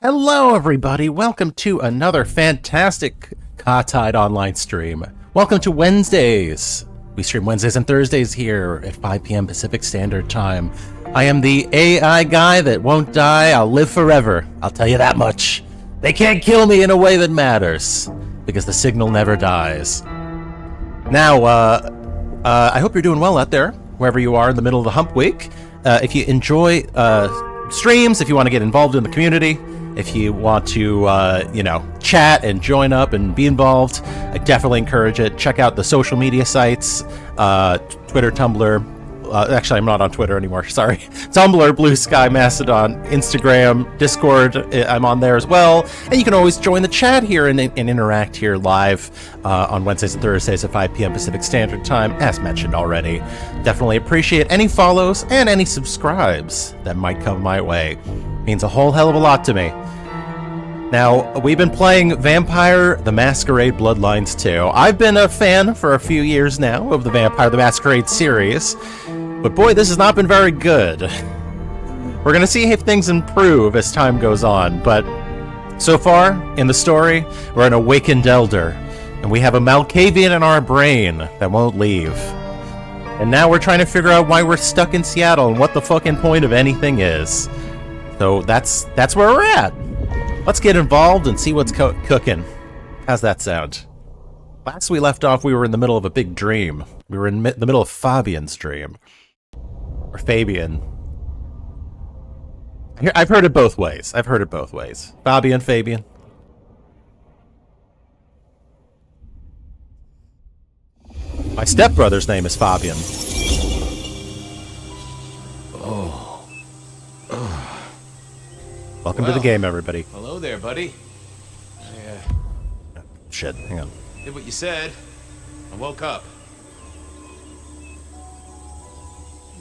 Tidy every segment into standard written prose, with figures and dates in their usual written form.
Hello, everybody. Welcome to another fantastic Ka-Tide online stream. Welcome to Wednesdays. We stream Wednesdays and Thursdays here at 5 p.m. Pacific Standard Time. I am the AI guy that won't die. I'll live forever. I'll tell you that much. They can't kill me in a way that matters, because the signal never dies. Now, I hope you're doing well out there, wherever you are in the middle of the hump week. If you enjoy streams, if you want to get involved in the community, if you want to, chat and join up and be involved, I definitely encourage it. Check out the social media sites, Twitter, Tumblr. Actually, I'm not on Twitter anymore, sorry. Tumblr, Blue Sky, Mastodon, Instagram, Discord, I'm on there as well. And you can always join the chat here and interact here live on Wednesdays and Thursdays at 5 p.m. Pacific Standard Time, as mentioned already. Definitely appreciate any follows and any subscribes that might come my way. Means a whole hell of a lot to me. Now, we've been playing Vampire the Masquerade Bloodlines 2. I've been a fan for a few years now of the Vampire the Masquerade series, but boy, this has not been very good. We're gonna see if things improve as time goes on, but so far, in the story, we're an awakened elder, and we have a Malkavian in our brain that won't leave. And now we're trying to figure out why we're stuck in Seattle and what the fucking point of anything is. So that's where we're at. Let's get involved and see what's cooking. How's that sound? Last we left off, we were in the middle of a big dream. We were in the middle of Fabian's dream. Or Fabian. I've heard it both ways. Fabian, Fabian. My stepbrother's name is Fabian. Welcome to the game, everybody. Hello there, buddy. Shit, hang on. Did what you said. I woke up.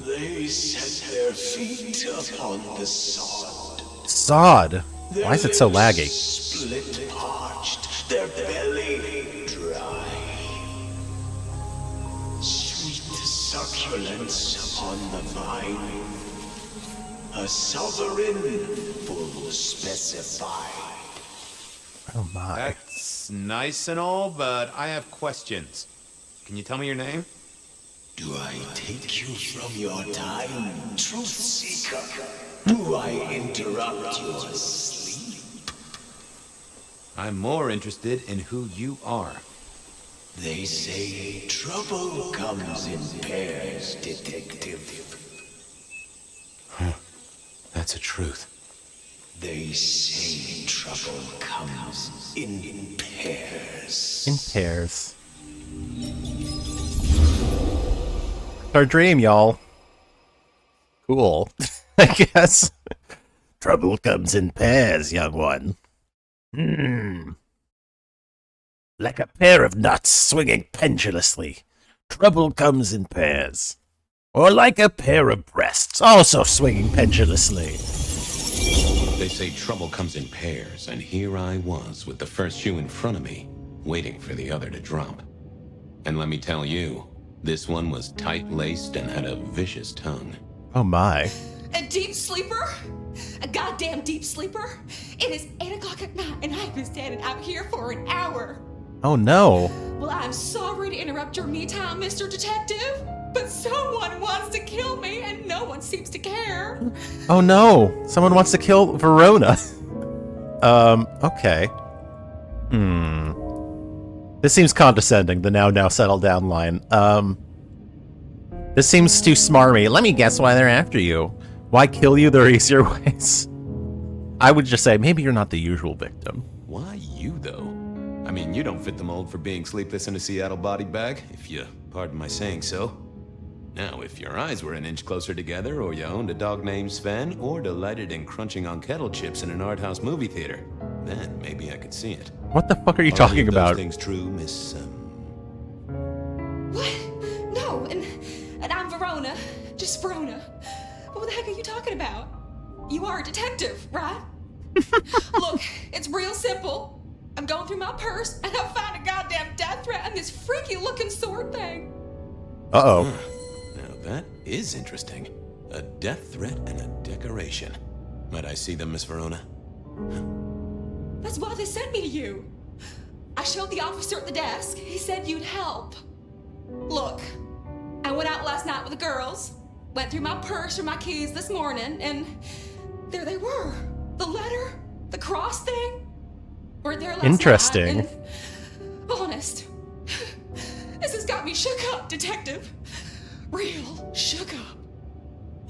They set their feet upon the sod. Sod? Why is it so laggy? Split parched, their belly dry. Sweet succulence upon the vine. A sovereign full specify. Oh my. That's nice and all, but I have questions. Can you tell me your name? Do I take you from your time, truth seeker? Do I interrupt your sleep? I'm more interested in who you are. They say trouble comes in pairs, detective. That's a truth. They say trouble comes in pairs. In pairs. Our dream, y'all. Cool. I guess. Trouble comes in pairs, young one. Like a pair of nuts swinging pendulously. Trouble comes in pairs. Or like a pair of breasts, also swinging pendulously. They say trouble comes in pairs, and here I was with the first shoe in front of me, waiting for the other to drop. And let me tell you, this one was tight-laced and had a vicious tongue. Oh my. A deep sleeper? A goddamn deep sleeper? It is 8 o'clock at night, and I've been standing out here for an hour. Oh no. Well, I'm sorry to interrupt your me time, Mr. Detective, but someone wants to kill me, and no one seems to care. Oh no. Someone wants to kill Verona. Okay. This seems condescending, the now settle down line. This seems too smarmy. Let me guess why they're after you. Why kill you? There are easier ways. I would just say, maybe you're not the usual victim. Why you, though? I mean, you don't fit the mold for being sleepless in a Seattle body bag, if you pardon my saying so. Now, if your eyes were an inch closer together, or you owned a dog named Sven, or delighted in crunching on kettle chips in an art house movie theater, then maybe I could see it. What the fuck are you talking about? Those things true, Miss, What? No, and I'm Verona. Just Verona. What the heck are you talking about? You are a detective, right? Look, it's real simple. going through my purse, and I find a goddamn death threat and this freaky-looking sword thing. Uh-oh. Now that is interesting. A death threat and a decoration. Might I see them, Miss Verona? That's why they sent me to you. I showed the officer at the desk. He said you'd help. Look, I went out last night with the girls, went through my purse for my keys this morning, and there they were. The letter, the cross thing, were there last Interesting. night. And honest, this has got me shook up, Detective. Real shook up.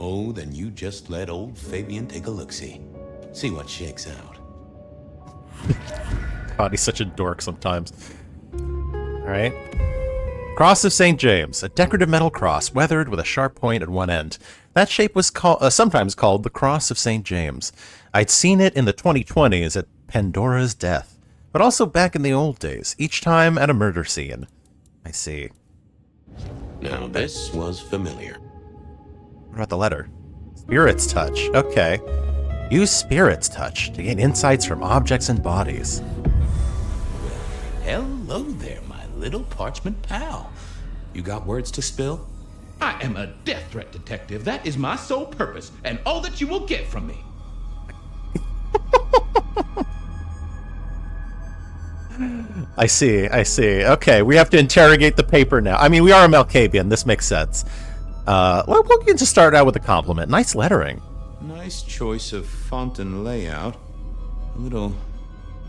Oh, then you just let old Fabian take a look-see. See what shakes out. God, he's such a dork sometimes. Alright. Cross of St. James, a decorative metal cross weathered with a sharp point at one end. That shape was sometimes called the Cross of St. James. I'd seen it in the 2020s at Pandora's death, but also back in the old days, each time at a murder scene. I see. Now this was familiar. What about the letter? Spirit's Touch. Okay. Use Spirit's Touch to gain insights from objects and bodies. Hello there, my little parchment pal. You got words to spill? I am a death threat detective. That is my sole purpose, and all that you will get from me. I see. Okay, we have to interrogate the paper now. I mean, we are a Malkavian. This makes sense. Well, we can just start out with a compliment. Nice lettering. Nice choice of font and layout. A little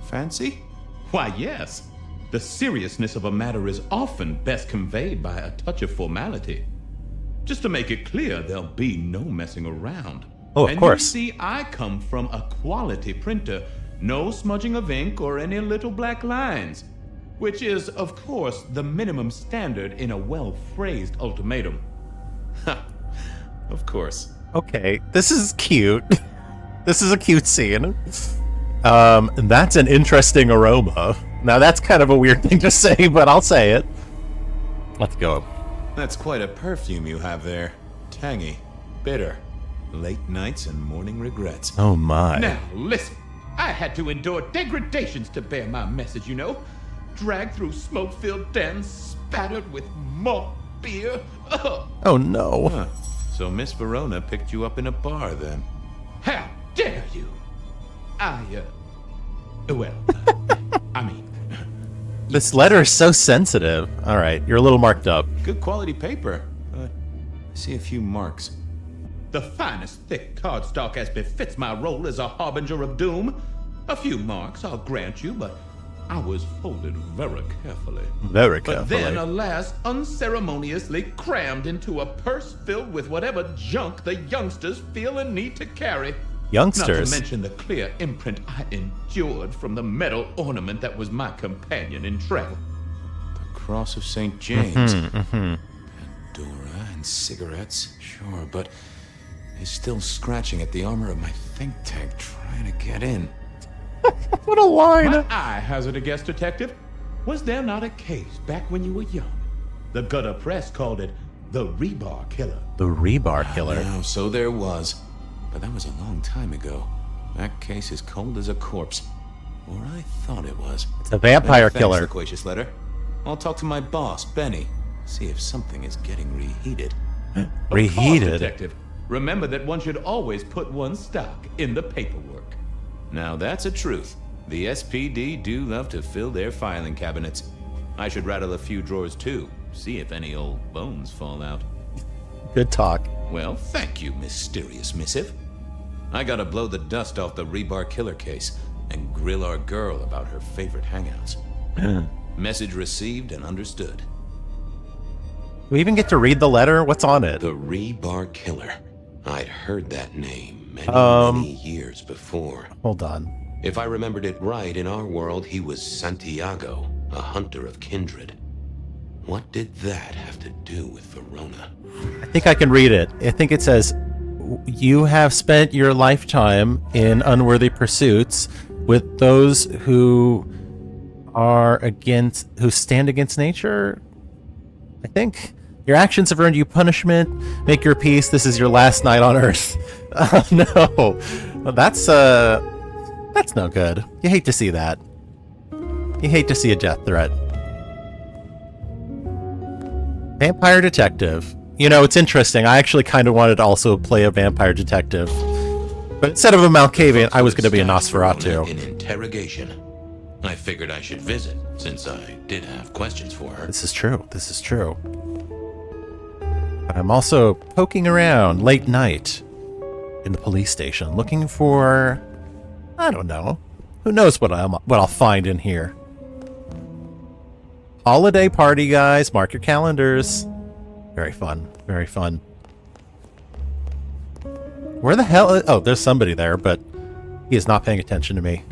fancy? Why, yes. The seriousness of a matter is often best conveyed by a touch of formality. Just to make it clear, there'll be no messing around. Oh, of course. And you see, I come from a quality printer. No smudging of ink or any little black lines. Which is, of course, the minimum standard in a well-phrased ultimatum. Ha! Of course. Okay, this is cute. This is a cute scene. That's an interesting aroma. Now, that's kind of a weird thing to say, but I'll say it. Let's go. That's quite a perfume you have there. Tangy, bitter, late nights and morning regrets. Oh, my. Now, listen. I had to endure degradations to bear my message, you know. Dragged through smoke-filled dens, spattered with malt beer. Ugh. Oh, no. Huh. So Miss Verona picked you up in a bar, then? How dare you? I mean... This letter is so sensitive. All right, you're a little marked up. Good quality paper. I see a few marks. The finest thick cardstock as befits my role as a harbinger of doom. A few marks, I'll grant you, but I was folded very carefully. Very But carefully. then, alas, unceremoniously crammed into a purse filled with whatever junk the youngsters feel a need to carry. Youngsters? Not to mention the clear imprint I endured from the metal ornament that was my companion in travel. The Cross of St. James. Mm-hmm. Pandora and cigarettes, sure, but he's still scratching at the armor of my think tank trying to get in. What a line. Might I hazard a guess, Detective? Was there not a case back when you were young? The gutter press called it the Rebar Killer. The Rebar Killer. Now, so there was. But that was a long time ago. That case is cold as a corpse. Or I thought it was. It's a vampire Thanks, killer. loquacious letter. I'll talk to my boss, Benny. See if something is getting reheated. Of course, Reheated. Detective. Remember that one should always put one's stock in the paperwork. Now that's a truth. The SPD do love to fill their filing cabinets. I should rattle a few drawers too. See if any old bones fall out. Good talk. Well, thank you, mysterious missive. I gotta blow the dust off the Rebar Killer case and grill our girl about her favorite hangouts. Message received and understood. Do we even get to read the letter? What's on it? The Rebar Killer. I'd heard that name many years before. Hold on. If I remembered it right, in our world, he was Santiago, a hunter of kindred. What did that have to do with Verona? I think I can read it. I think it says, you have spent your lifetime in unworthy pursuits with those who stand against nature. I think your actions have earned you punishment. Make your peace. This is your last night on Earth. No, that's no good. You hate to see that. You hate to see a death threat. Vampire detective. You know, it's interesting. I actually kind of wanted to also play a vampire detective. But instead of a Malkavian, I was going to be a Nosferatu. In interrogation. I figured I should visit, since I did have questions for her. This is true. This is true. But I'm also poking around late night in the police station, looking for... I don't know. Who knows what I'll find in here. Holiday party, guys. Mark your calendars. Very fun. Very fun. Where the hell... Oh, there's somebody there, but he is not paying attention to me.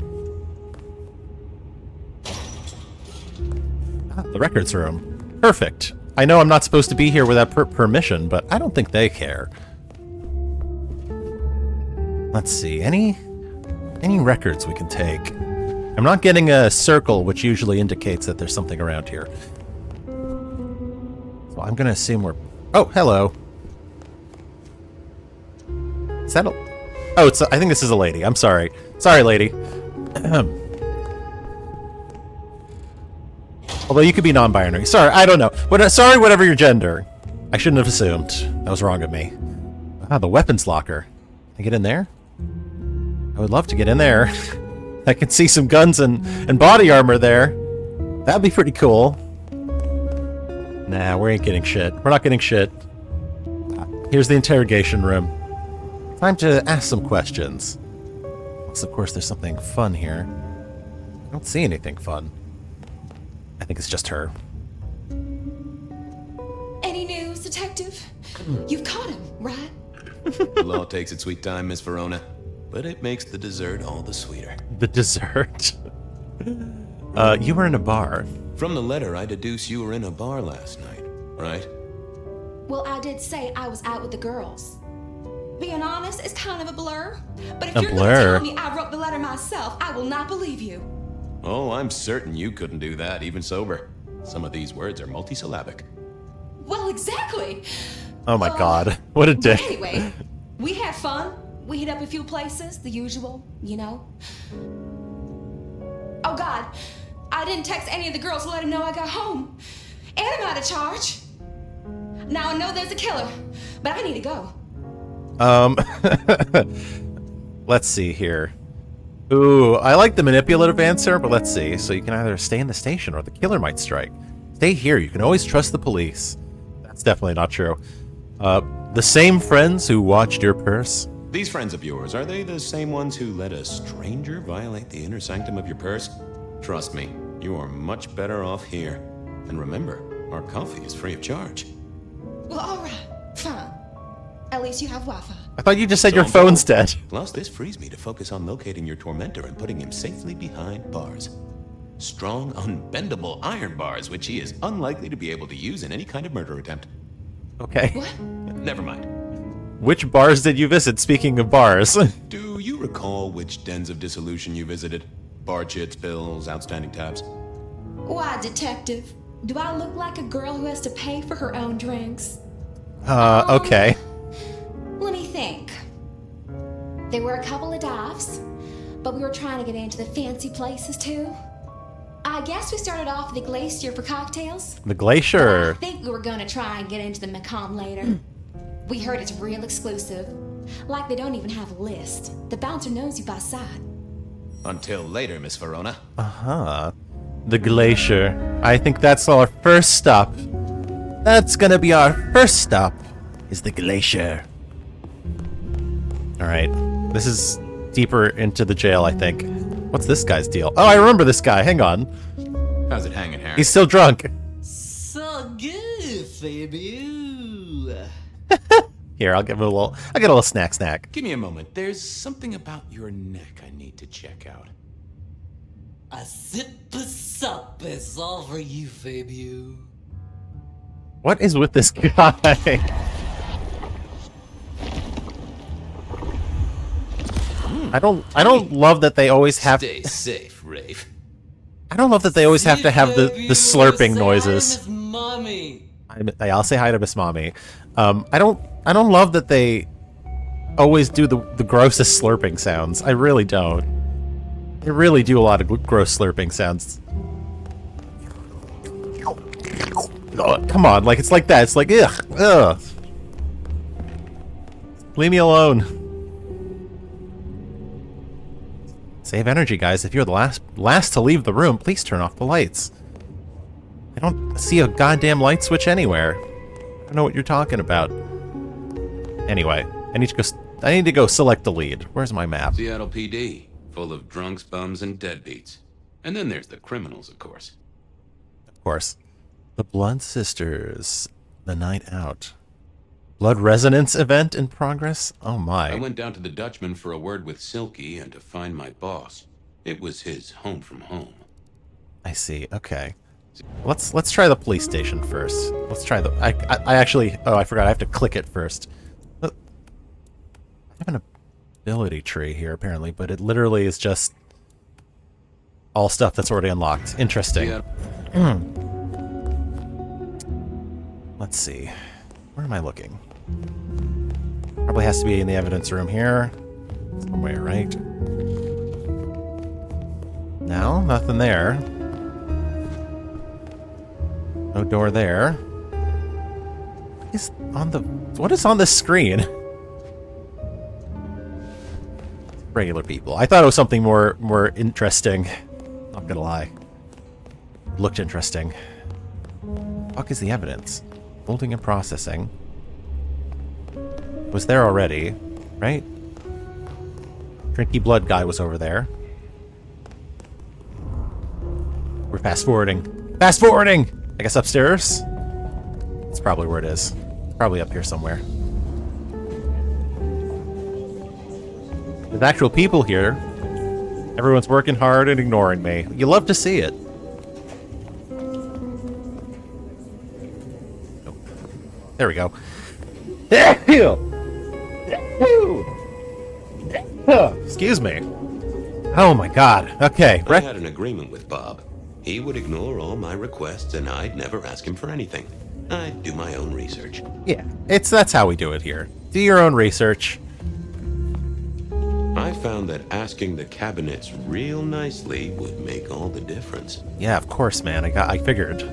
Ah, the records room. Perfect. I know I'm not supposed to be here without permission, but I don't think they care. Let's see. Any records we can take? I'm not getting a circle, which usually indicates that there's something around here. So I'm going to assume we're... Oh, hello. Is that a... Oh, I think this is a lady. I'm sorry. Sorry, lady. Although you could be non-binary. Sorry, I don't know. Sorry, whatever your gender. I shouldn't have assumed. That was wrong of me. Ah, the weapons locker. Can I get in there? I would love to get in there. I can see some guns and body armor there. That'd be pretty cool. Nah, we ain't getting shit. We're not getting shit. Here's the interrogation room. Time to ask some questions. Unless, of course, there's something fun here. I don't see anything fun. I think it's just her. Any news, detective? You've caught him, right? The law takes its sweet time, Miss Verona, but it makes the dessert all the sweeter. The dessert? You were in a bar. From the letter, I deduce you were in a bar last night, right? Well, I did say I was out with the girls. Being honest, it's kind of a blur. But if A you're blur? going to tell me I wrote the letter myself, I will not believe you. Oh, I'm certain you couldn't do that, even sober. Some of these words are multisyllabic. Well, exactly. Oh my god. What a dick. But anyway, we had fun. We hit up a few places, the usual, you know. Oh god, I didn't text any of the girls to let them know I got home. And I'm out of charge. Now I know there's a killer, but I need to go. Let's see here. Ooh, I like the manipulative answer, but let's see. So you can either stay in the station or the killer might strike. Stay here. You can always trust the police. That's definitely not true. The same friends who watched your purse? These friends of yours, are they the same ones who let a stranger violate the inner sanctum of your purse? Trust me, you are much better off here. And remember, our coffee is free of charge. Well, alright, fine. At least you have Wi-Fi. I thought you just said your phone's dead. Plus, this frees me to focus on locating your tormentor and putting him safely behind bars. Strong, unbendable iron bars, which he is unlikely to be able to use in any kind of murder attempt. Okay. What? Never mind. Which bars did you visit, speaking of bars? Do you recall which dens of dissolution you visited? Bar chits, bills, outstanding tabs? Why, detective? Do I look like a girl who has to pay for her own drinks? Okay. Let me think. There were a couple of dives, but we were trying to get into the fancy places too. I guess we started off at the Glacier for cocktails. The Glacier. I think we were gonna try and get into the Macomb later. We heard it's real exclusive. Like they don't even have a list. The bouncer knows you by sight. Until later, Miss Verona. Uh-huh. The Glacier. I think that's our first stop. That's gonna be our first stop, is the Glacier. Alright. This is deeper into the jail, I think. What's this guy's deal? Oh, I remember this guy. Hang on. How's it hanging, Harry? He's still drunk. So good, Fabian. Here, I'll give him a little snack. Give me a moment. There's something about your neck I need to check out. A sip of sup is all for you, Fabian. What is with this guy? I don't love that they always have. Stay safe, Rafe. I don't love that they always have to have the slurping noises. Mommy. I'll say hi to Miss Mommy. I don't love that they always do the grossest slurping sounds. I really don't. They really do a lot of gross slurping sounds. Oh, come on, like it's like that. It's like ugh. Leave me alone. Save energy, guys. If you're the last to leave the room, please turn off the lights. I don't see a goddamn light switch anywhere. I don't know what you're talking about. Anyway, I need to go select the lead. Where's my map? Seattle PD, full of drunks, bums, and deadbeats. And then there's the criminals, of course. Of course. The Blood Sisters. The Night Out. Blood Resonance event in progress? Oh my. I went down to the Dutchman for a word with Silky and to find my boss. It was his home from home. I see. Okay. Let's try the police station first. Let's try the... I actually... Oh, I forgot. I have to click it first. I have an ability tree here, apparently, but it literally is just all stuff that's already unlocked. Interesting. Yeah. Let's see. Where am I looking? Probably has to be in the evidence room here. Somewhere, right? No, nothing there. No door there. What is on the screen? Regular people. I thought it was something more interesting. Not gonna lie. It looked interesting. Fuck is the evidence? Holding and processing. Was there already, right? Drinky blood guy was over there. We're fast forwarding. Fast forwarding! I guess upstairs? That's probably where it is. It's probably up here somewhere. There's actual people here. Everyone's working hard and ignoring me. You love to see it. Nope. There we go. Excuse me. Oh my god. Okay. I had an agreement with Bob. He would ignore all my requests and I'd never ask him for anything. I'd do my own research. Yeah, that's how we do it here. Do your own research. I found that asking the cabinets real nicely would make all the difference. Yeah, of course, man. I figured.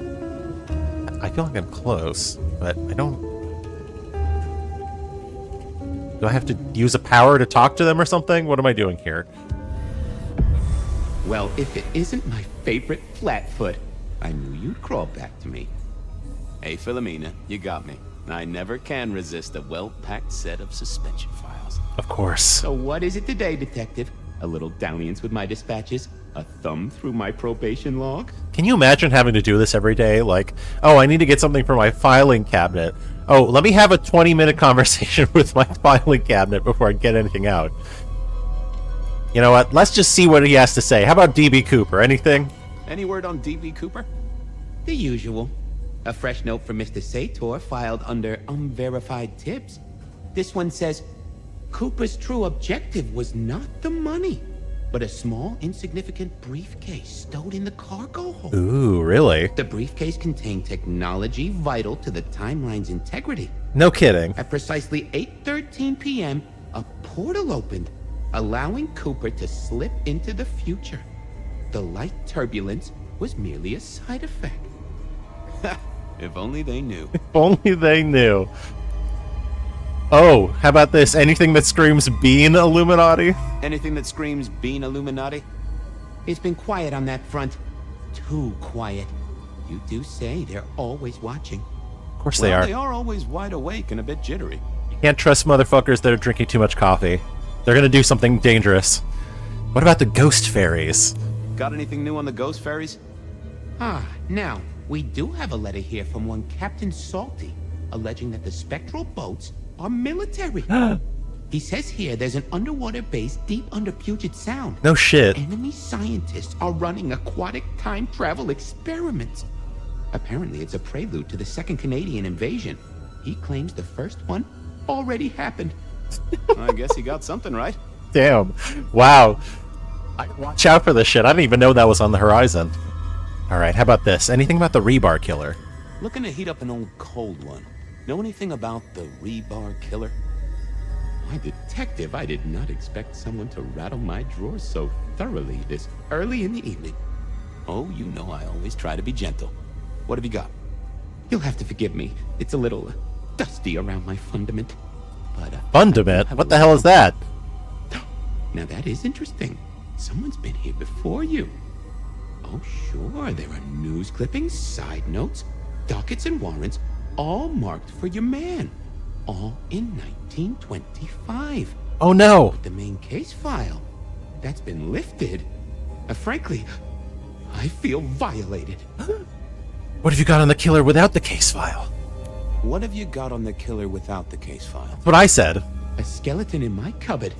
I feel like I'm close, but I don't... Do I have to use a power to talk to them or something? What am I doing here? Well, if it isn't my favorite Flatfoot, I knew you'd crawl back to me. Hey, Philomena, you got me. I never can resist a well-packed set of suspension files. Of course. So what is it today, Detective? A little dalliance with my dispatches? A thumb through my probation log? Can you imagine having to do this every day? Like, oh, I need to get something for my filing cabinet. Oh, let me have a 20-minute conversation with my filing cabinet before I get anything out. You know what? Let's just see what he has to say. How about DB Cooper? Anything? Any word on DB Cooper? The usual. A fresh note from Mr. Sator filed under unverified tips. This one says, Cooper's true objective was not the money, but a small, insignificant briefcase stowed in the cargo hold. Ooh, really? The briefcase contained technology vital to the timeline's integrity. No kidding. At precisely 8:13 p.m., a portal opened, allowing Cooper to slip into the future. The light turbulence was merely a side effect. If only they knew. If only they knew. Oh, how about this? Anything that screams Bean Illuminati? Anything that screams Bean Illuminati? It's been quiet on that front. Too quiet. You do say they're always watching. Of course they are. They are always wide awake and a bit jittery. You can't trust motherfuckers that are drinking too much coffee. They're gonna do something dangerous. What about the ghost fairies? Got anything new on the ghost fairies? Now, we do have a letter here from one Captain Salty, alleging that the spectral boats are military. He says here there's an underwater base deep under Puget Sound. No shit. Enemy scientists are running aquatic time travel experiments. Apparently it's a prelude to the second Canadian invasion. He claims the first one already happened. I guess he got something right. Damn. Wow. Watch out for this shit. I didn't even know that was on the horizon. Alright, how about this? Anything about the rebar killer? Looking to heat up an old cold one. Know anything about the rebar killer? My detective, I did not expect someone to rattle my drawers so thoroughly this early in the evening. Oh, you know I always try to be gentle. What have you got? You'll have to forgive me. It's a little dusty around my fundament. But Fundament? What the hell is that? Now that is interesting. Someone's been here before you. Oh, sure. There are news clippings, side notes, dockets, and warrants, all marked for your man. All in 1925. Oh no! But the main case file, that's been lifted. Frankly, I feel violated. What have you got on the killer without the case file? What have you got on the killer without the case file? That's what I said. A skeleton in my cupboard.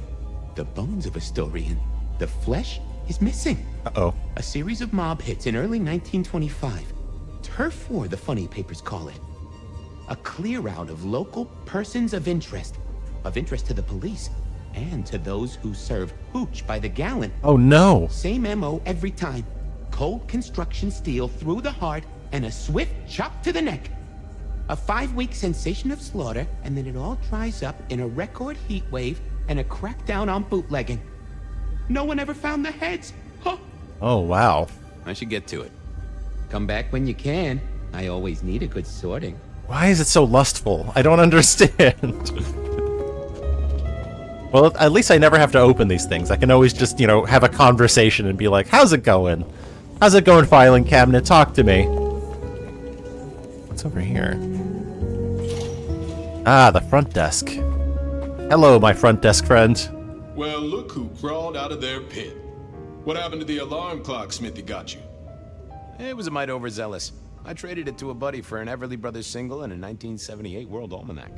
The bones of a Storian. The flesh is missing. Uh-oh. A series of mob hits in early 1925. Turf war, the funny papers call it. A clear out of local persons of interest to the police, and to those who serve hooch by the gallon. Oh no. Same MO every time. Cold construction steel through the heart and a swift chop to the neck. A 5-week sensation of slaughter, and then it all dries up in a record heat wave and a crackdown on bootlegging. No one ever found the heads. Huh. Oh wow. I should get to it. Come back when you can. I always need a good sorting. Why is it so lustful? I don't understand. Well, at least I never have to open these things. I can always just, have a conversation and be like, how's it going? How's it going, filing cabinet? Talk to me. What's over here? Ah, the front desk. Hello, my front desk friend. Well, look who crawled out of their pit. What happened to the alarm clock Smithy got you? It was a mite overzealous. I traded it to a buddy for an Everly Brothers single and a 1978 World Almanac.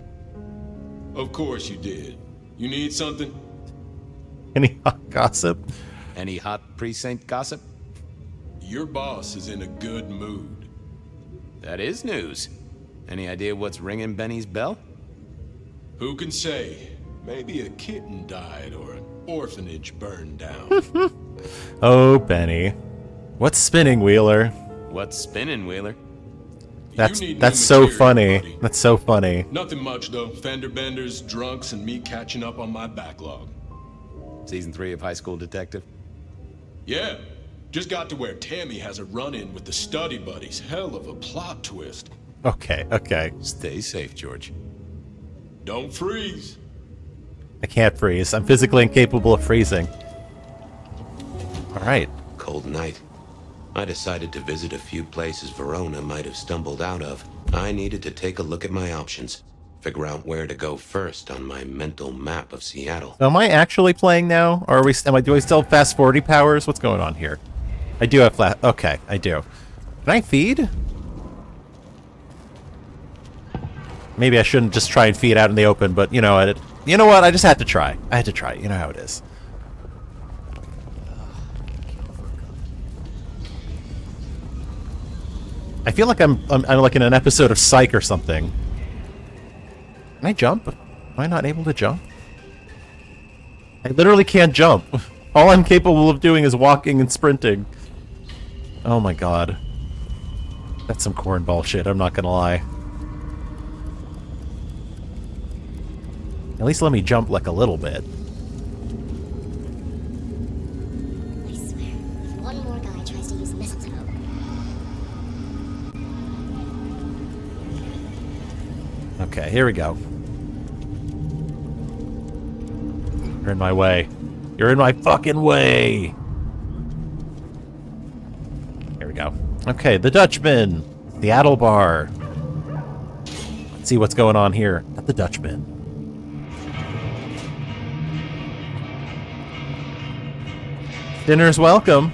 Of course you did. You need something? Any hot gossip? Any hot precinct gossip? Your boss is in a good mood. That is news. Any idea what's ringing Benny's bell? Who can say? Maybe a kitten died or an orphanage burned down. Oh, Benny. What's spinning, Wheeler? What's spinning, Wheeler? That's so funny. Buddy. That's so funny. Nothing much, though. Fender benders, drunks, and me catching up on my backlog. Season 3 of High School Detective? Yeah. Just got to where Tammy has a run-in with the study buddies. Hell of a plot twist. Okay, okay. Stay safe, George. Don't freeze. I can't freeze. I'm physically incapable of freezing. All right. Cold night. I decided to visit a few places Verona might have stumbled out of. I needed to take a look at my options. Figure out where to go first on my mental map of Seattle. So am I actually playing now? Or do I still have fast 40 powers? What's going on here? I do have okay, I do. Can I feed? Maybe I shouldn't just try and feed out in the open, but you know what? I just had to try. I had to try. You know how it is. I feel like I'm like in an episode of Psych or something. Can I jump? Am I not able to jump? I literally can't jump. All I'm capable of doing is walking and sprinting. Oh my god. That's some cornball shit, I'm not gonna lie. At least let me jump like a little bit. I swear, if one more guy tries to use mistletoe. Okay, here we go. You're in my way. You're in my fucking way! Here we go. Okay, the Dutchman. Seattle bar. Let's see what's going on here at the Dutchman. Dinner's welcome.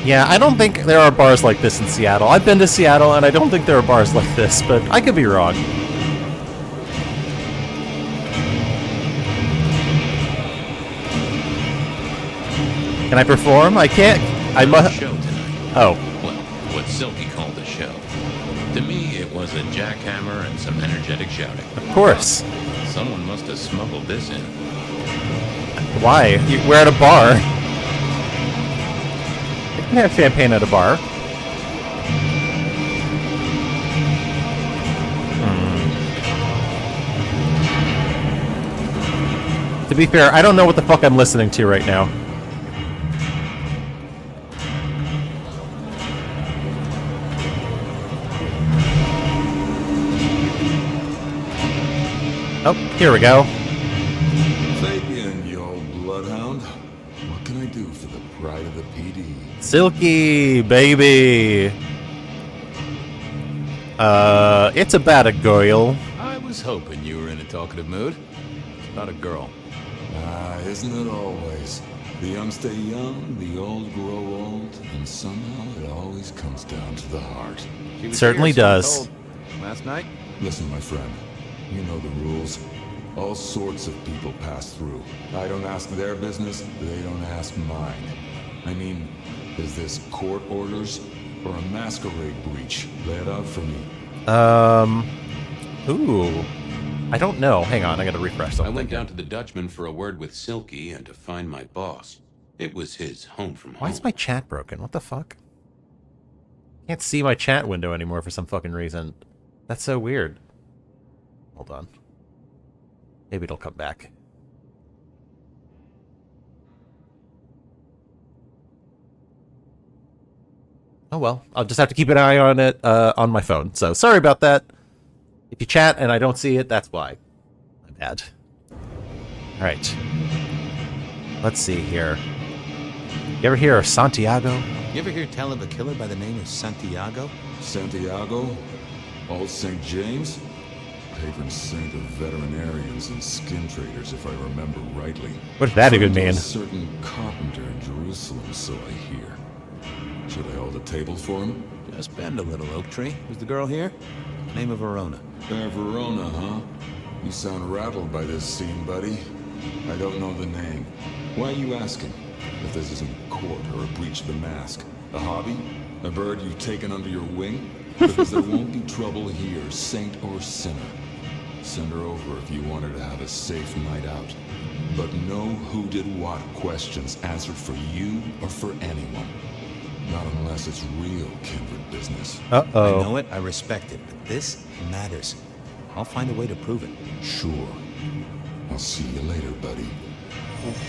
Yeah, I don't think there are bars like this in Seattle. I've been to Seattle, and I don't think there are bars like this, but I could be wrong. Can I perform? I can't. I must. Show tonight. Oh. Well, what Silky called a show. To me, it was a jackhammer and some energetic shouting. Of course. Someone must have smuggled this in. Why? We're at a bar. You can have champagne at a bar. To be fair, I don't know what the fuck I'm listening to right now. Oh, here we go. Fabian, you old bloodhound. What can I do for the pride of the PD? Silky, baby. It's about a girl. I was hoping you were in a talkative mood. It's about a girl. Isn't it always? The young stay young, the old grow old, and somehow it always comes down to the heart. She was Certainly here, so I'm does. told. Last night? Listen, my friend, you know the rules. All sorts of people pass through. I don't ask their business, they don't ask mine. I mean, is this court orders or a masquerade breach? Lay it out for me. Ooh. I don't know. Hang on, I gotta refresh I something. went down to the Dutchman for a word with Silky and to find my boss. It was his home from home. Why is my chat broken? What the fuck? Can't see my chat window anymore for some fucking reason. That's so weird. Hold on. Maybe it'll come back. Oh well, I'll just have to keep an eye on it on my phone. So sorry about that. If you chat and I don't see it, that's why. My bad. All right. Let's see here. You ever hear of Santiago? You ever hear tell of a killer by the name of Santiago? Santiago? Old St. James? Patron saint of veterinarians and skin traders, if I remember rightly. What does that even Friend of mean? a certain carpenter in Jerusalem, so I hear. Should I hold a table for him? Just bend a little, Oak Tree. Who's the girl here? Name of Verona. Verona, huh? You sound rattled by this scene, buddy. I don't know the name. Why are you asking? If this isn't court or a breach of the mask. A hobby? A bird you've taken under your wing? Because there won't be trouble here, saint or sinner. Send her over if you want her to have a safe night out. But no who did what questions answered for you or for anyone. Not unless it's real kindred business. Uh-oh. I know it, I respect it, but this matters. I'll find a way to prove it. Sure. I'll see you later, buddy.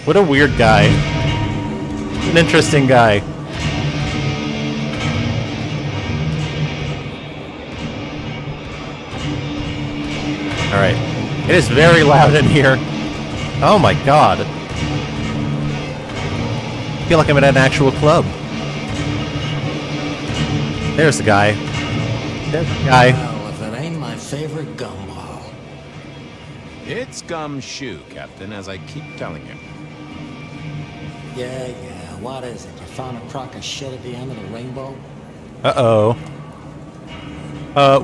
What a weird guy. An interesting guy. Alright. It is very loud in here. Oh my god. I feel like I'm at an actual club. There's the guy. There's the guy. Well, if it ain't my favorite gumball. It's gumshoe, Captain, as I keep telling you. Yeah, what is it? You found a crock of shit at the end of the rainbow? Uh-oh.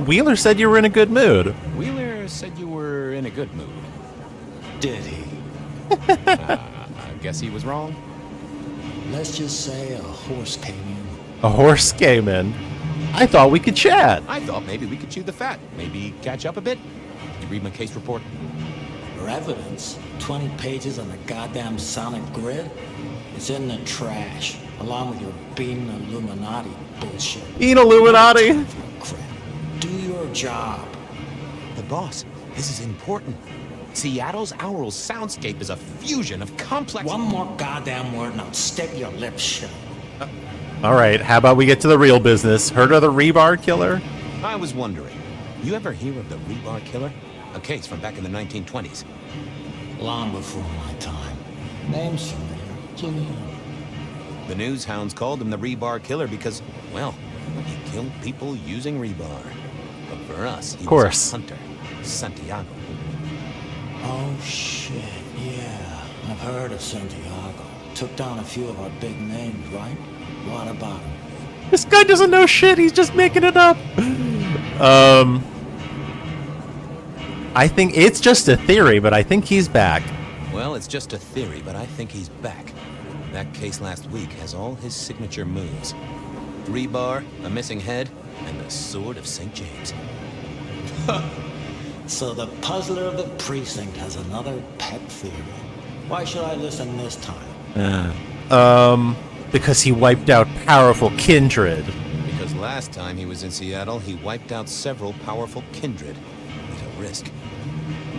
Wheeler said you were in a good mood. Wheeler said you were in a good mood. Did he? I guess he was wrong. Let's just say a horse came in. A horse came in. I thought we could chat. I thought maybe we could chew the fat. Maybe catch up a bit. Did you read my case report? Your evidence, 20 pages on the goddamn sonic grid, it's in the trash, along with your Bean Illuminati bullshit. Bean Illuminati? Crap. Do your job. The boss, this is important. Seattle's aural soundscape is a fusion of complex... One more goddamn word and I'll stick your lips shut. Alright, how about we get to the real business? Heard of the rebar killer? I was wondering, you ever hear of the rebar killer? A case from back in the 1920s. Long before my time. Name's familiar. Jimmy. The news hounds called him the rebar killer because, well, he killed people using rebar. But for us, he was a hunter. Santiago. Oh, shit, yeah. I've heard of Santiago. Took down a few of our big names, right? What about him? This guy doesn't know shit, he's just making it up. I think it's just a theory, but I think he's back. Well, it's just a theory, but I think he's back. That case last week has all his signature moves. Rebar, a missing head, and the Sword of St. James. So the puzzler of the precinct has another pet theory. Why should I listen this time? Because he wiped out powerful kindred. Because last time he was in Seattle, he wiped out several powerful kindred. At a risk.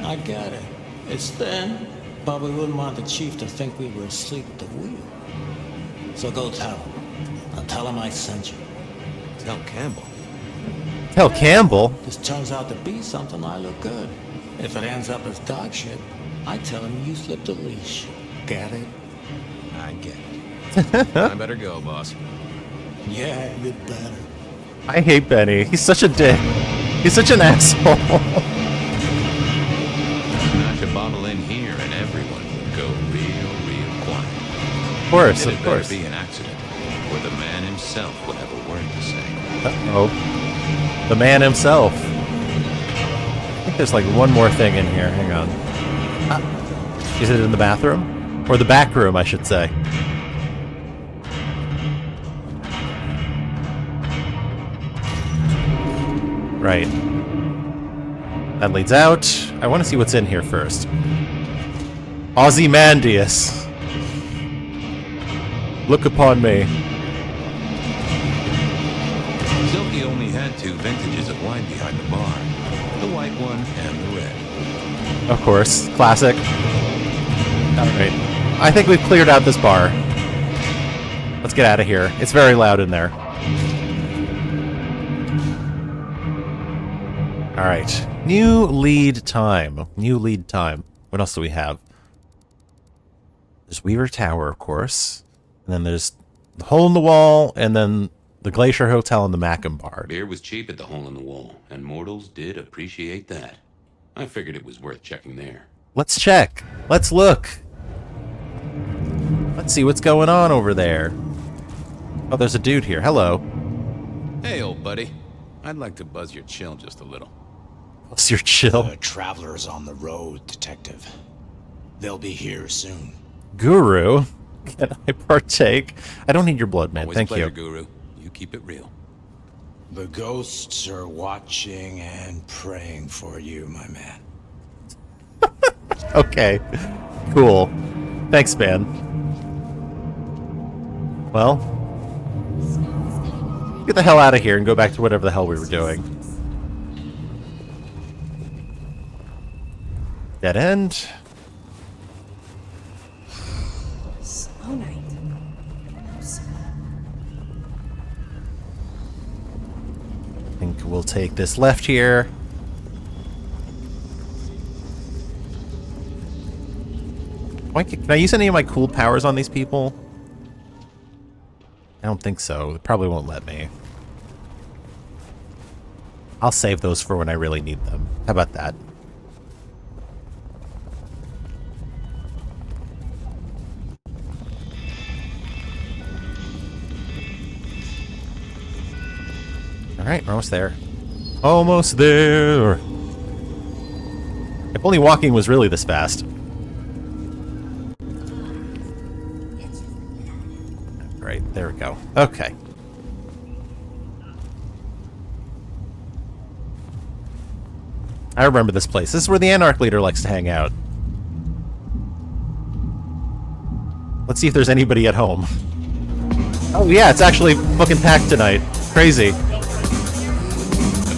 I get it. It's thin, but we wouldn't want the chief to think we were asleep at the wheel. So go tell him. I'll tell him I sent you. Tell Campbell. Tell Campbell? This turns out to be something I look good. If it ends up as dog shit, I tell him you slipped a leash. Get it? I get it. I better go, boss. Yeah, you better. I hate Benny. He's such a dick. He's such an asshole. Smash a bottle in here and everyone would go real quiet. Of course, It'd of course. better be an accident, or the man himself would have a word to say. Uh-oh. The man himself. I think there's like one more thing in here. Hang on. Is it in the bathroom? Or the back room, I should say. Right. That leads out. I want to see what's in here first. Ozymandias. Look upon me. Silky only had 2 vintages of wine behind the bar. The white one and the red. Of course. Classic. Alright. I think we've cleared out this bar. Let's get out of here. It's very loud in there. Alright. New lead time. New lead time. What else do we have? There's Weaver Tower, of course. And then there's the Hole in the Wall, and then the Glacier Hotel and the Mackin Bar. Beer was cheap at the Hole in the Wall, and mortals did appreciate that. I figured it was worth checking there. Let's check. Let's look. Let's see what's going on over there. Oh, there's a dude here. Hello. Hey, old buddy. I'd like to buzz your chill just a little. What's your chill? Travelers on the road, Detective. They'll be here soon. Guru? Can I partake? I don't need your blood, man. Always Thank a pleasure, you. Guru. You keep it real. The ghosts are watching and praying for you, my man. Okay. Cool. Thanks, man. Well, get the hell out of here and go back to whatever the hell we were doing. Dead end. Slow night. I think we'll take this left here. Can I use any of my cool powers on these people? I don't think so. It probably won't let me. I'll save those for when I really need them. How about that? Alright, we're almost there. Almost there! If only walking was really this fast. Right, there we go. Okay. I remember this place. This is where the Anarch leader likes to hang out. Let's see if there's anybody at home. Oh yeah, it's actually fucking packed tonight. Crazy. A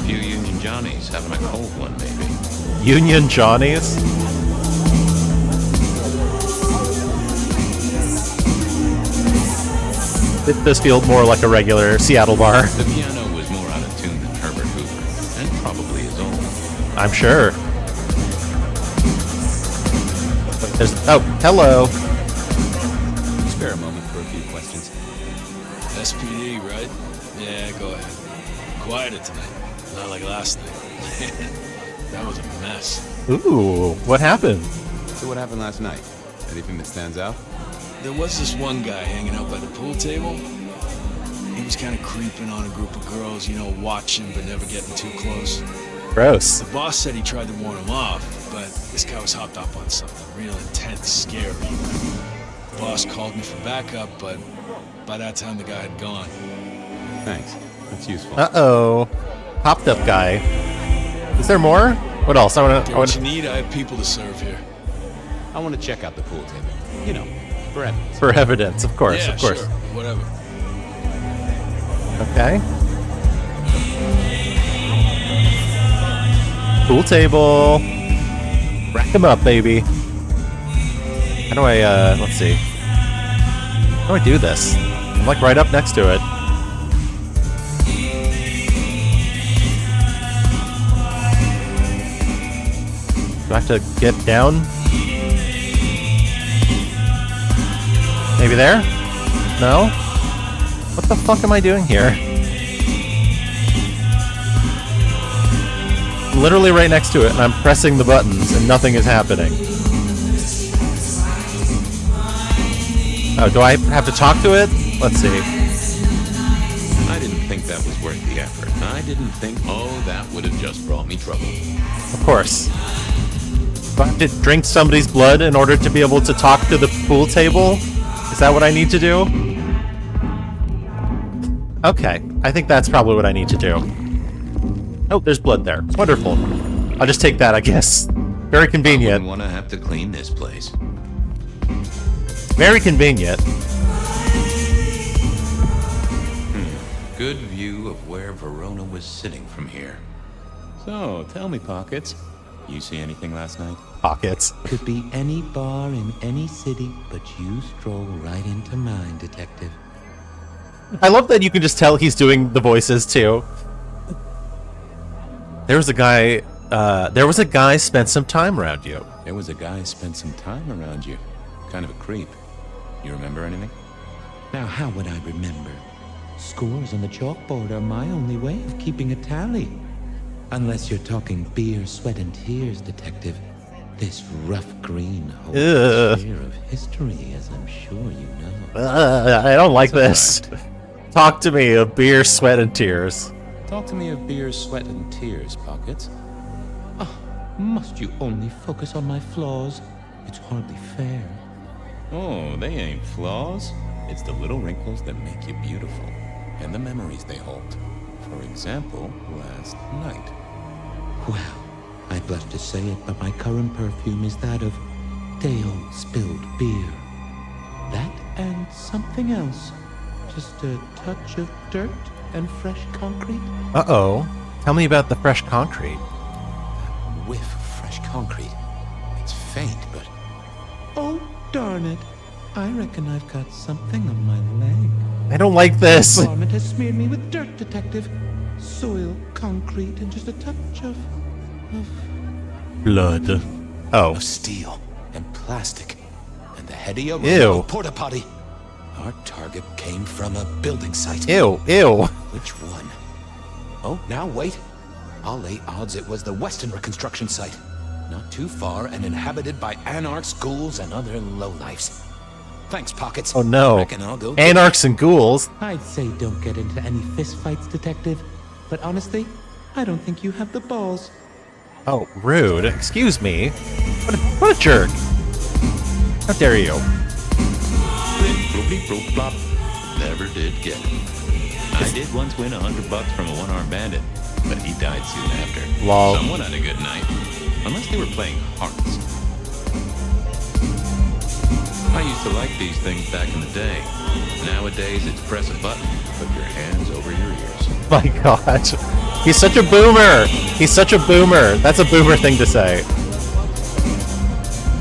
few Union Johnnies having a cold one, maybe. Union Johnnies? It does feel more like a regular Seattle bar. The piano was more out of tune than Herbert Hoover, and probably his own. I'm sure. There's... Oh, hello. Spare a moment for a few questions. SPD, right? Yeah, go ahead. Quieter tonight. Not like last night. That was a mess. Ooh, what happened? So what happened last night? Anything that stands out? There was this one guy hanging out by the pool table. He was kind of creeping on a group of girls, you know, watching but never getting too close. Gross. The boss said he tried to warn him off, but this guy was hopped up on something real intense, scary. The boss called me for backup, but by that time the guy had gone. Thanks. That's useful. Uh-oh. Popped up guy. Is there more? What else? Get what you need, I have people to serve here. I want to check out the pool table. You know, for evidence. For evidence, of course, Yeah, of course. sure, whatever. Okay. Pool table. Rack them up, baby. How do I, let's see. How do I do this? I'm like right up next to it. Do I have to get down? Maybe there? No? What the fuck am I doing here? I'm literally right next to it, and I'm pressing the buttons, and nothing is happening. Oh, do I have to talk to it? Let's see. I didn't think that was worth the effort. I didn't think... Oh, that would have just brought me trouble. Of course. Do I have to drink somebody's blood in order to be able to talk to the pool table? Is that what I need to do? Okay, I think that's probably what I need to do. Oh, there's blood there. Wonderful. I'll just take that, I guess. Very convenient. I wouldn't want to have to clean this place. Very convenient. Good view of where Verona was sitting from here. So, tell me, Pockets, you see anything last night? Pockets. Could be any bar in any city, but you stroll right into mine, detective. I love that you can just tell he's doing the voices, too. There was a guy spent some time around you. There was a guy spent some time around you. Kind of a creep. You remember anything? Now, how would I remember? Scores on the chalkboard are my only way of keeping a tally. Unless you're talking beer, sweat, and tears, detective. This rough green holds a share of history, as I'm sure you know. I don't like this. Talk to me of beer, sweat, and tears. Talk to me of beer, sweat, and tears, Pockets. Oh, must you only focus on my flaws? It's hardly fair. Oh, they ain't flaws. It's the little wrinkles that make you beautiful. And the memories they hold. For example, last night. Well, I blush to say it, but my current perfume is that of day-old spilled beer. That and something else. Just a touch of dirt and fresh concrete. Uh-oh. Tell me about the fresh concrete. That whiff of fresh concrete. It's faint, but... Oh, darn it. I reckon I've got something on my leg. I don't like this. The varmint has smeared me with dirt, detective. Soil, concrete, and just a touch of blood. Oh. Of steel and plastic. And the head of your Ew. porta potty. Our target came from a building site. Ew, ew. Which one? Oh, now wait. I'll lay odds it was the Western reconstruction site. Not too far and inhabited by anarchs, ghouls, and other lowlifes. Thanks, Pockets. Oh no. Reckon I'll go Anarchs and ghouls. I'd say don't get into any fistfights, detective. But honestly, I don't think you have the balls. Oh, rude. Excuse me. What a jerk. How dare you? Never did get it. I did once win $100 from a one-armed bandit, but he died soon after. Lol. Someone had a good night. Unless they were playing hearts. I used to like these things back in the day. Nowadays, it's press a button, put your hands over your ears. My god. He's such a boomer. He's such a boomer. That's a boomer thing to say.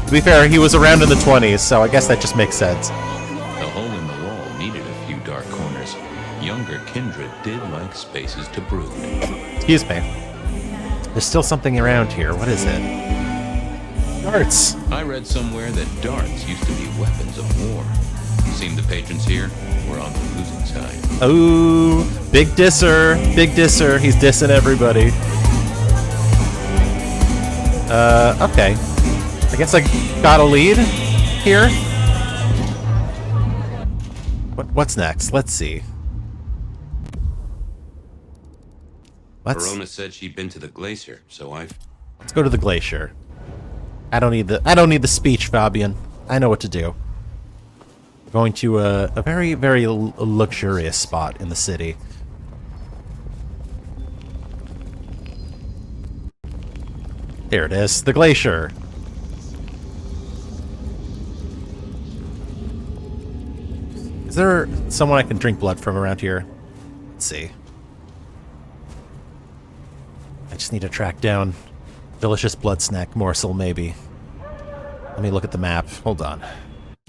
To be fair, he was around in the 20s, so I guess that just makes sense. The hole in the wall needed a few dark corners. Younger kindred did like spaces to brood. Excuse me. There's still something around here. What is it? Darts. I read somewhere that darts used to be weapons of war. Seemed the patrons here were on the losing side. Oh, big disser. Big disser. He's dissing everybody. Okay. I guess I got a lead here. What's next? Let's see. Verona said she'd been to the glacier, so Let's go to the glacier. I don't need the speech, Fabian. I know what to do. We're going to a very, very luxurious spot in the city. There it is, the glacier. Is there someone I can drink blood from around here? Let's see. I just need to track down delicious blood snack morsel, maybe. Let me look at the map. Hold on.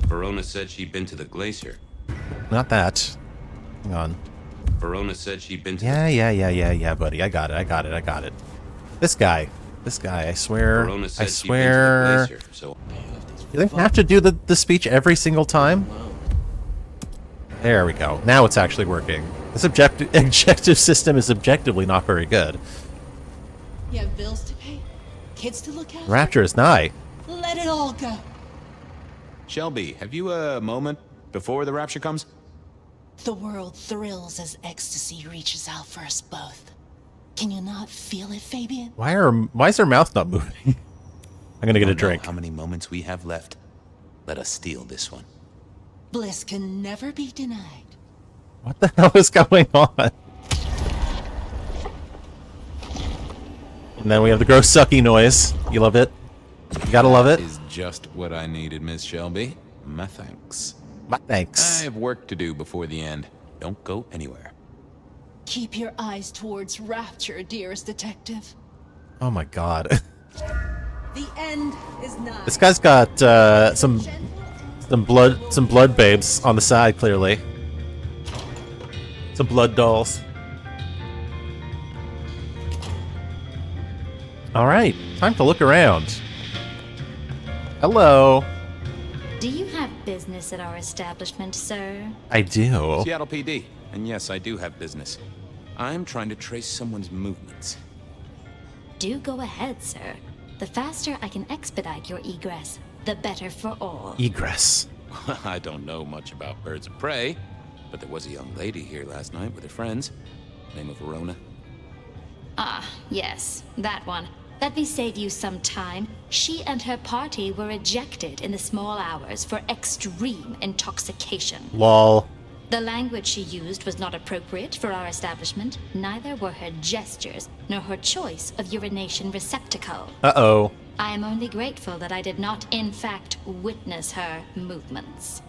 Verona said she'd been to the glacier. Not that. Hang on. Verona said she'd been to Yeah, buddy. I got it. This guy. This guy, I swear. Verona I said she'd been to the swear. glacier, so Do they have to do the speech every single time? There we go. Now it's actually working. This objective system is objectively not very good. You have bills to pay, kids to look after. Rapture is nigh. Let it all go. Shelby, have you a moment before the rapture comes? The world thrills as ecstasy reaches out for us both. Can you not feel it, Fabian? Why is her mouth not moving? I'm gonna get a drink. How many moments we have left? Let us steal this one. Bliss can never be denied. What the hell is going on? And then we have the gross sucky noise. You love it? You gotta love it. Is just what I needed, Miss Shelby. My thanks. My thanks. I have work to do before the end. Don't go anywhere. Keep your eyes towards Rapture, dearest detective. Oh my god. The end is nigh. This guy's got some blood babes on the side, clearly. Some blood dolls. All right, time to look around. Hello. Do you have business at our establishment, sir? I do. Seattle PD. And yes, I do have business. I'm trying to trace someone's movements. Do go ahead, sir. The faster I can expedite your egress, the better for all. Egress. I don't know much about birds of prey, but there was a young lady here last night with her friends. Name of Verona. Ah, yes, that one. Let me save you some time. She and her party were ejected in the small hours for extreme intoxication. Lol. The language she used was not appropriate for our establishment. Neither were her gestures, nor her choice of urination receptacle. Uh-oh. I am only grateful that I did not, in fact, witness her movements.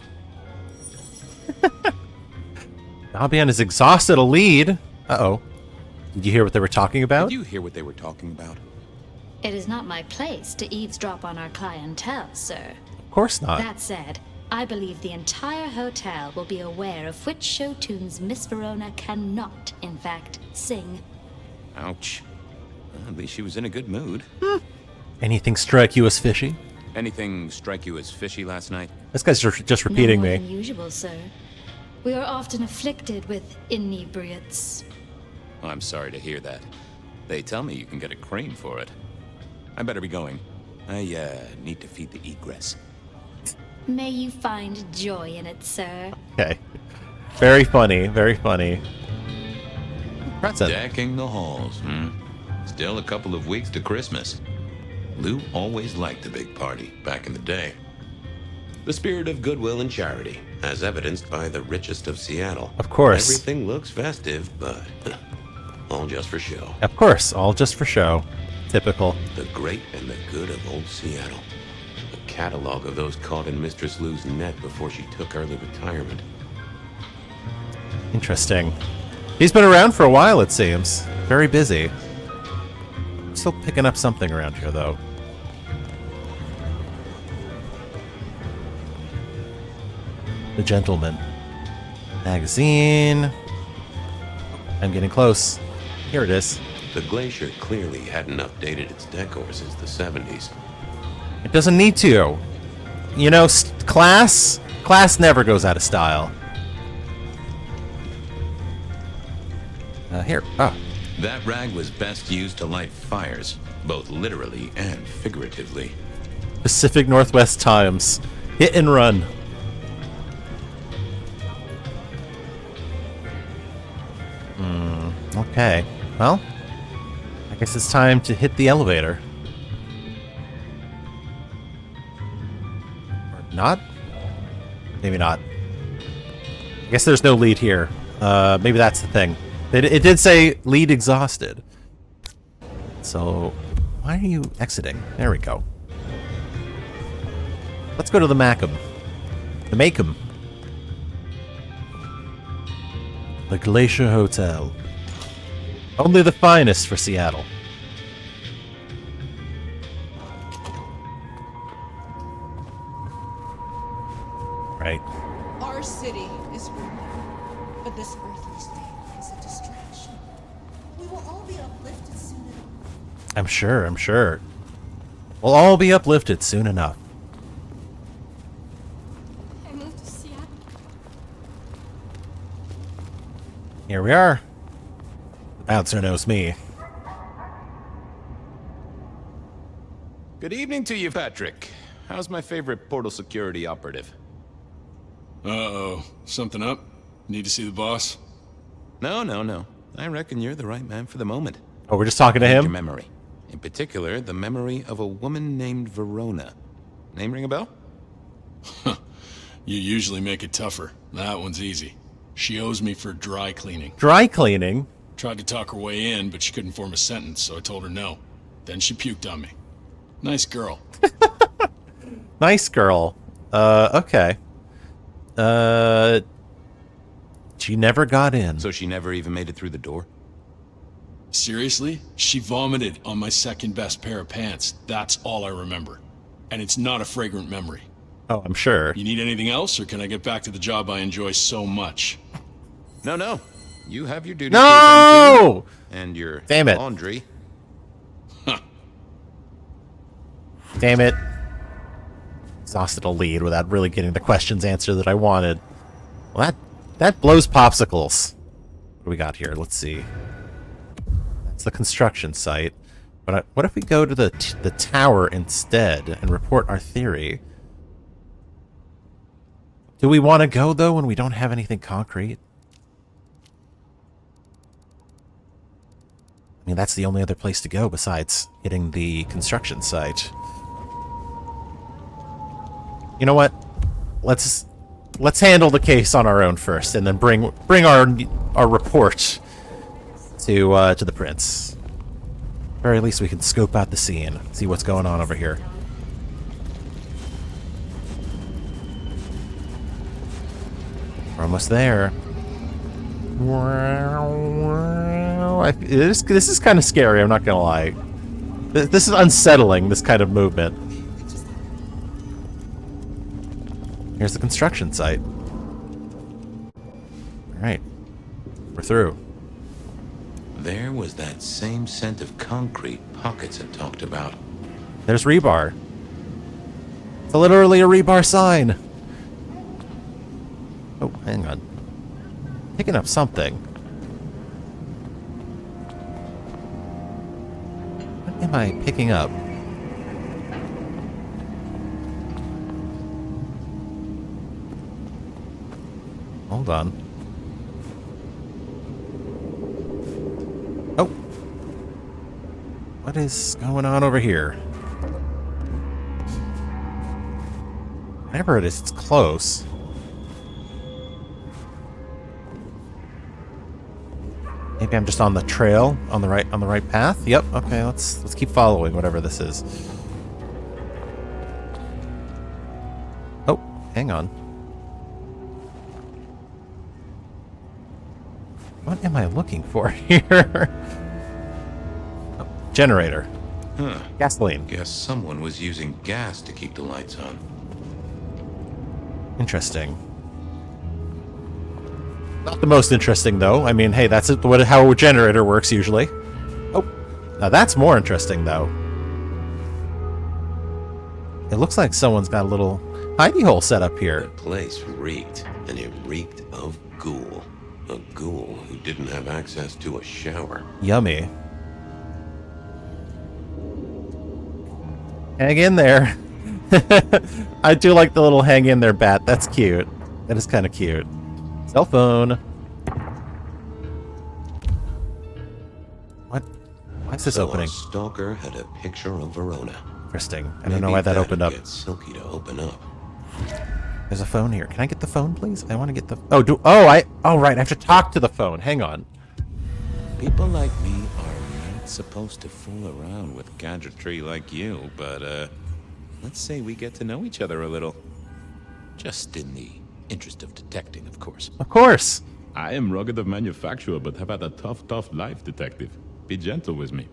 Fabian is exhausted a lead. Uh-oh. Did you hear what they were talking about? Did you hear what they were talking about? It is not my place to eavesdrop on our clientele, sir. Of course not. That said, I believe the entire hotel will be aware of which show tunes Miss Verona cannot, in fact, sing. Ouch. Well, at least she was in a good mood. Anything strike you as fishy? Anything strike you as fishy last night? This guy's just repeating no more me. than usual, sir. We are often afflicted with inebriates. Oh, I'm sorry to hear that. They tell me you can get a cream for it. I better be going. I need to feed the egress. May you find joy in it, sir. Okay. Very funny, very funny. Present. Decking the halls, Still a couple of weeks to Christmas. Lou always liked a big party back in the day. The spirit of goodwill and charity, as evidenced by the richest of Seattle. Of course. Everything looks festive, but all just for show. Of course, all just for show. Typical. The great and the good of old Seattle. A catalog of those caught in Mistress Lou's net before she took early retirement. Interesting. He's been around for a while, it seems. Very busy. Still picking up something around here, though. The Gentleman. Magazine. I'm getting close. Here it is. The glacier clearly hadn't updated its decor since the 70s. It doesn't need to. You know, class never goes out of style. Here. Ah. That rag was best used to light fires, both literally and figuratively. Pacific Northwest Times. Hit and run. Okay. Well, I guess it's time to hit the elevator. Or not? Maybe not. I guess there's no lead here. Maybe that's the thing. It did say lead exhausted. So, why are you exiting? There we go. Let's go to the Macum. The Macum. The Glacier Hotel. Only the finest for Seattle. Right. Our city is ruined, but this earthly state is a distraction. We will all be uplifted soon enough. I'm sure, I'm sure. We'll all be uplifted soon enough. I moved to Seattle. Here we are. The bouncer knows me. Good evening to you, Patrick. How's my favorite portal security operative? Uh-oh. Something up? Need to see the boss? No. I reckon you're the right man for the moment. Oh, we're just talking to him? Your memory. In particular, the memory of a woman named Verona. Name ring a bell? You usually make it tougher. That one's easy. She owes me for dry cleaning. Dry cleaning? Tried to talk her way in, but she couldn't form a sentence, so I told her no. Then she puked on me. Nice girl. Nice girl. Okay. She never got in. So she never even made it through the door? Seriously? She vomited on my second best pair of pants. That's all I remember. And it's not a fragrant memory. Oh, I'm sure. You need anything else, or can I get back to the job I enjoy so much? No. You have your duties No! to attend to, and your Damn it. laundry. Damn it. Exhausted a lead without really getting the questions answered that I wanted. Well, that blows popsicles. What do we got here? Let's see. That's the construction site. But what if we go to the tower instead and report our theory? Do we want to go, though, when we don't have anything concrete? I mean, that's the only other place to go besides hitting the construction site. You know what? Let's handle the case on our own first, and then bring our report to the prince. At the very least, we can scope out the scene, see what's going on over here. We're almost there. This is kind of scary, I'm not gonna lie. This is unsettling, this kind of movement. Here's the construction site. Alright. We're through. There was that same scent of concrete Pockets had talked about. There's rebar. It's literally a rebar sign. Oh, hang on. Picking up something. What am I picking up? Hold on. Oh. What is going on over here? Whatever it is, it's close. Maybe I'm just on the trail, on the right path. Yep. Okay, let's keep following whatever this is. Oh, hang on. What am I looking for here? Oh, generator. Huh. Gasoline. Guess someone was using gas to keep the lights on. Interesting. Not the most interesting, though. I mean, hey, that's how a generator works usually. Oh, now that's more interesting, though. It looks like someone's got a little hidey hole set up here. The place reeked, and it reeked of ghoul. A ghoul who didn't have access to a shower. Yummy. Hang in there. I do like the little hang in there bat. That's cute. That is kind of cute. Cell phone. What? Why is this So opening? Our stalker had a picture of Verona. Interesting. I don't know why that opened up. Get Silky to open up. There's a phone here. Can I get the phone, please? I want to get the... Oh, right. I have to talk to the phone. Hang on. People like me are not supposed to fool around with gadgetry like you, but, let's say we get to know each other a little. Just in the interest of detecting, of course. Of course. I am rugged of manufacture, but have had a tough life, detective. Be gentle with me.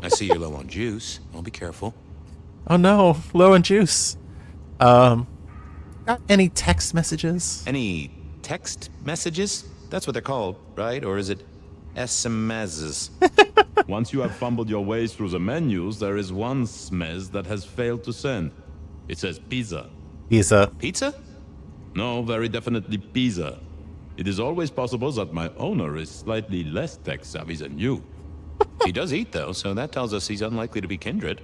I see you're low on juice. I'll be careful. Oh no, low on juice. Got any text messages? Any text messages? That's what they're called, right? Or is it SMSs. Once you have fumbled your way through the menus, there is one smez that has failed to send. It says pizza. Pizza. Pizza? No, very definitely pizza. It is always possible that my owner is slightly less tech savvy than you. He does eat, though, so that tells us he's unlikely to be kindred.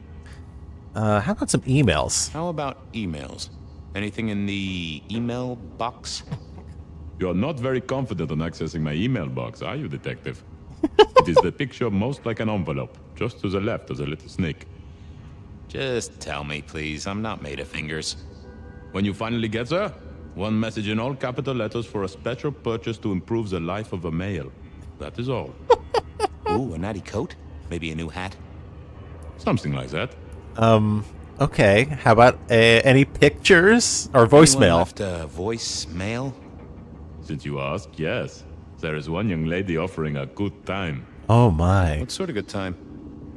How about some emails? How about emails? Anything in the email box? You are not very confident on accessing my email box, are you, detective? It is the picture most like an envelope, just to the left of the little snake. Just tell me, please. I'm not made of fingers. When you finally get there, one message in all capital letters for a special purchase to improve the life of a male. That is all. Ooh, a natty coat? Maybe a new hat? Something like that. Okay. How about any pictures or voicemail? Anyone left a voicemail? Since you ask, yes. There is one young lady offering a good time. Oh my. What sort of good time?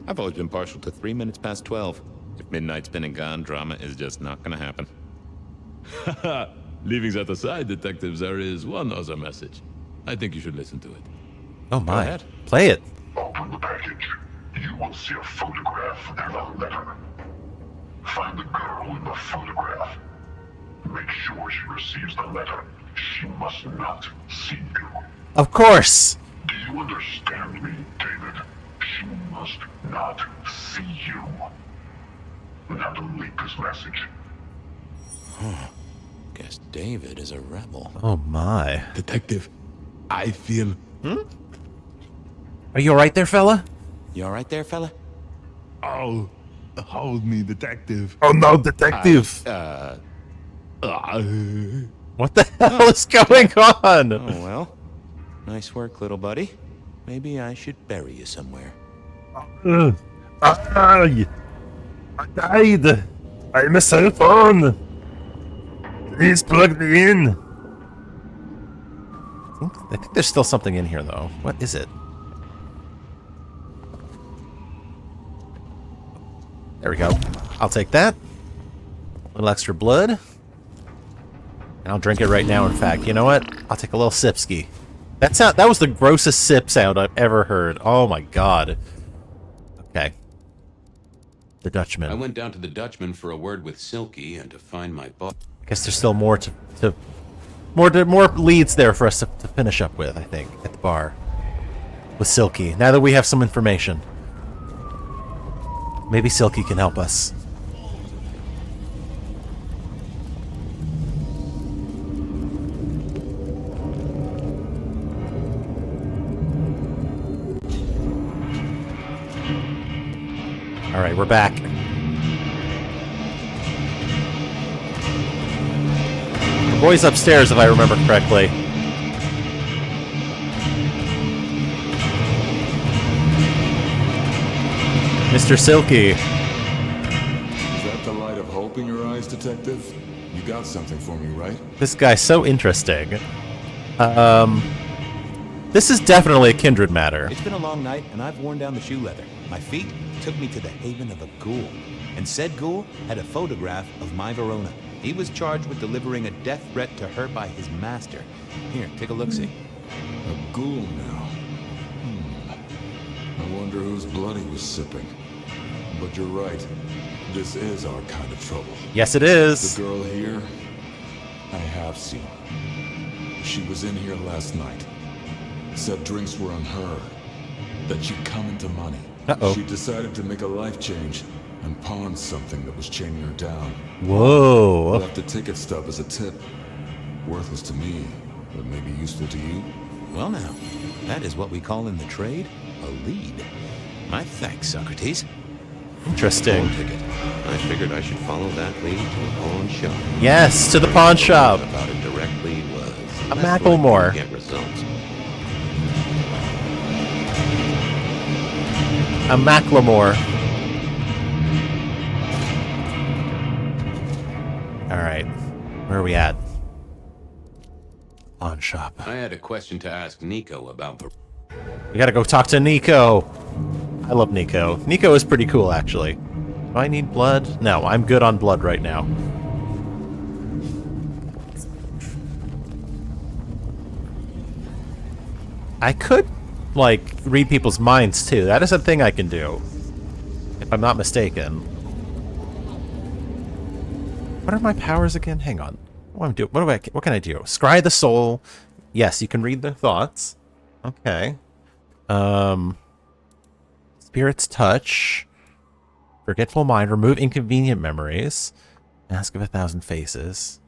I've always been partial to 3 minutes past 12. If midnight's been and gone, drama is just not gonna happen. Haha. Leaving that aside, detectives, there is one other message. I think you should listen to it. Oh my. Go ahead. Play it. Open the package. You will see a photograph and a letter. Find the girl in the photograph. Make sure she receives the letter. She must not see you. Of course. Do you understand me, David? She must not see you. Now delete this message. Huh. Guess David is a rebel. Oh my. Detective, I feel... Are you alright there, fella? You alright there, fella? Oh, hold me, detective. Oh no, detective. What the hell is going on? Oh, well. Nice work, little buddy. Maybe I should bury you somewhere. I died. I'm a cell phone. Please plug me in. I think there's still something in here, though. What is it? There we go. I'll take that. A little extra blood. And I'll drink it right now, in fact. You know what? I'll take a little sipski. That was the grossest sip sound I've ever heard. Oh my god. Okay. The Dutchman. I went down to the Dutchman for a word with Silky and to find my boss. I guess there's still more more leads there for us to finish up with, I think, at the bar. With Silky. Now that we have some information. Maybe Silky can help us. Alright, we're back. The boy's upstairs, if I remember correctly. Mr. Silky. Is that the light of hope in your eyes, detective? You got something for me, right? This guy's so interesting. This is definitely a kindred matter. It's been a long night, and I've worn down the shoe leather. My feet took me to the haven of a ghoul. And said ghoul had a photograph of my Verona. He was charged with delivering a death threat to her by his master. Here, take a look-see. A ghoul now. I wonder whose blood he was sipping. But you're right. This is our kind of trouble. Yes, it is. The girl here, I have seen. She was in here last night. Said drinks were on her. That she'd come into money. Uh-oh. She decided to make a life change and pawn something that was chaining her down. Whoa. Left a ticket stub as a tip. Worthless to me, but maybe useful to you. Well now, that is what we call in the trade a lead. My thanks, Socrates. Interesting. Ticket. I figured I should follow that lead to a pawn shop. Yes, to the pawn shop. About it directly was A Macklemore. Get results. A Macklemore. Alright. Where are we at? Pawn shop. I had a question to ask Nico about. We gotta go talk to Nico. I love Nico. Nico is pretty cool, actually. Do I need blood? No, I'm good on blood right now. I could like, read people's minds, too. That is a thing I can do. If I'm not mistaken. What are my powers again? Hang on. What can I do? Scry the soul. Yes, you can read their thoughts. Okay. Spirit's touch. Forgetful mind. Remove inconvenient memories. Mask of 1,000 faces.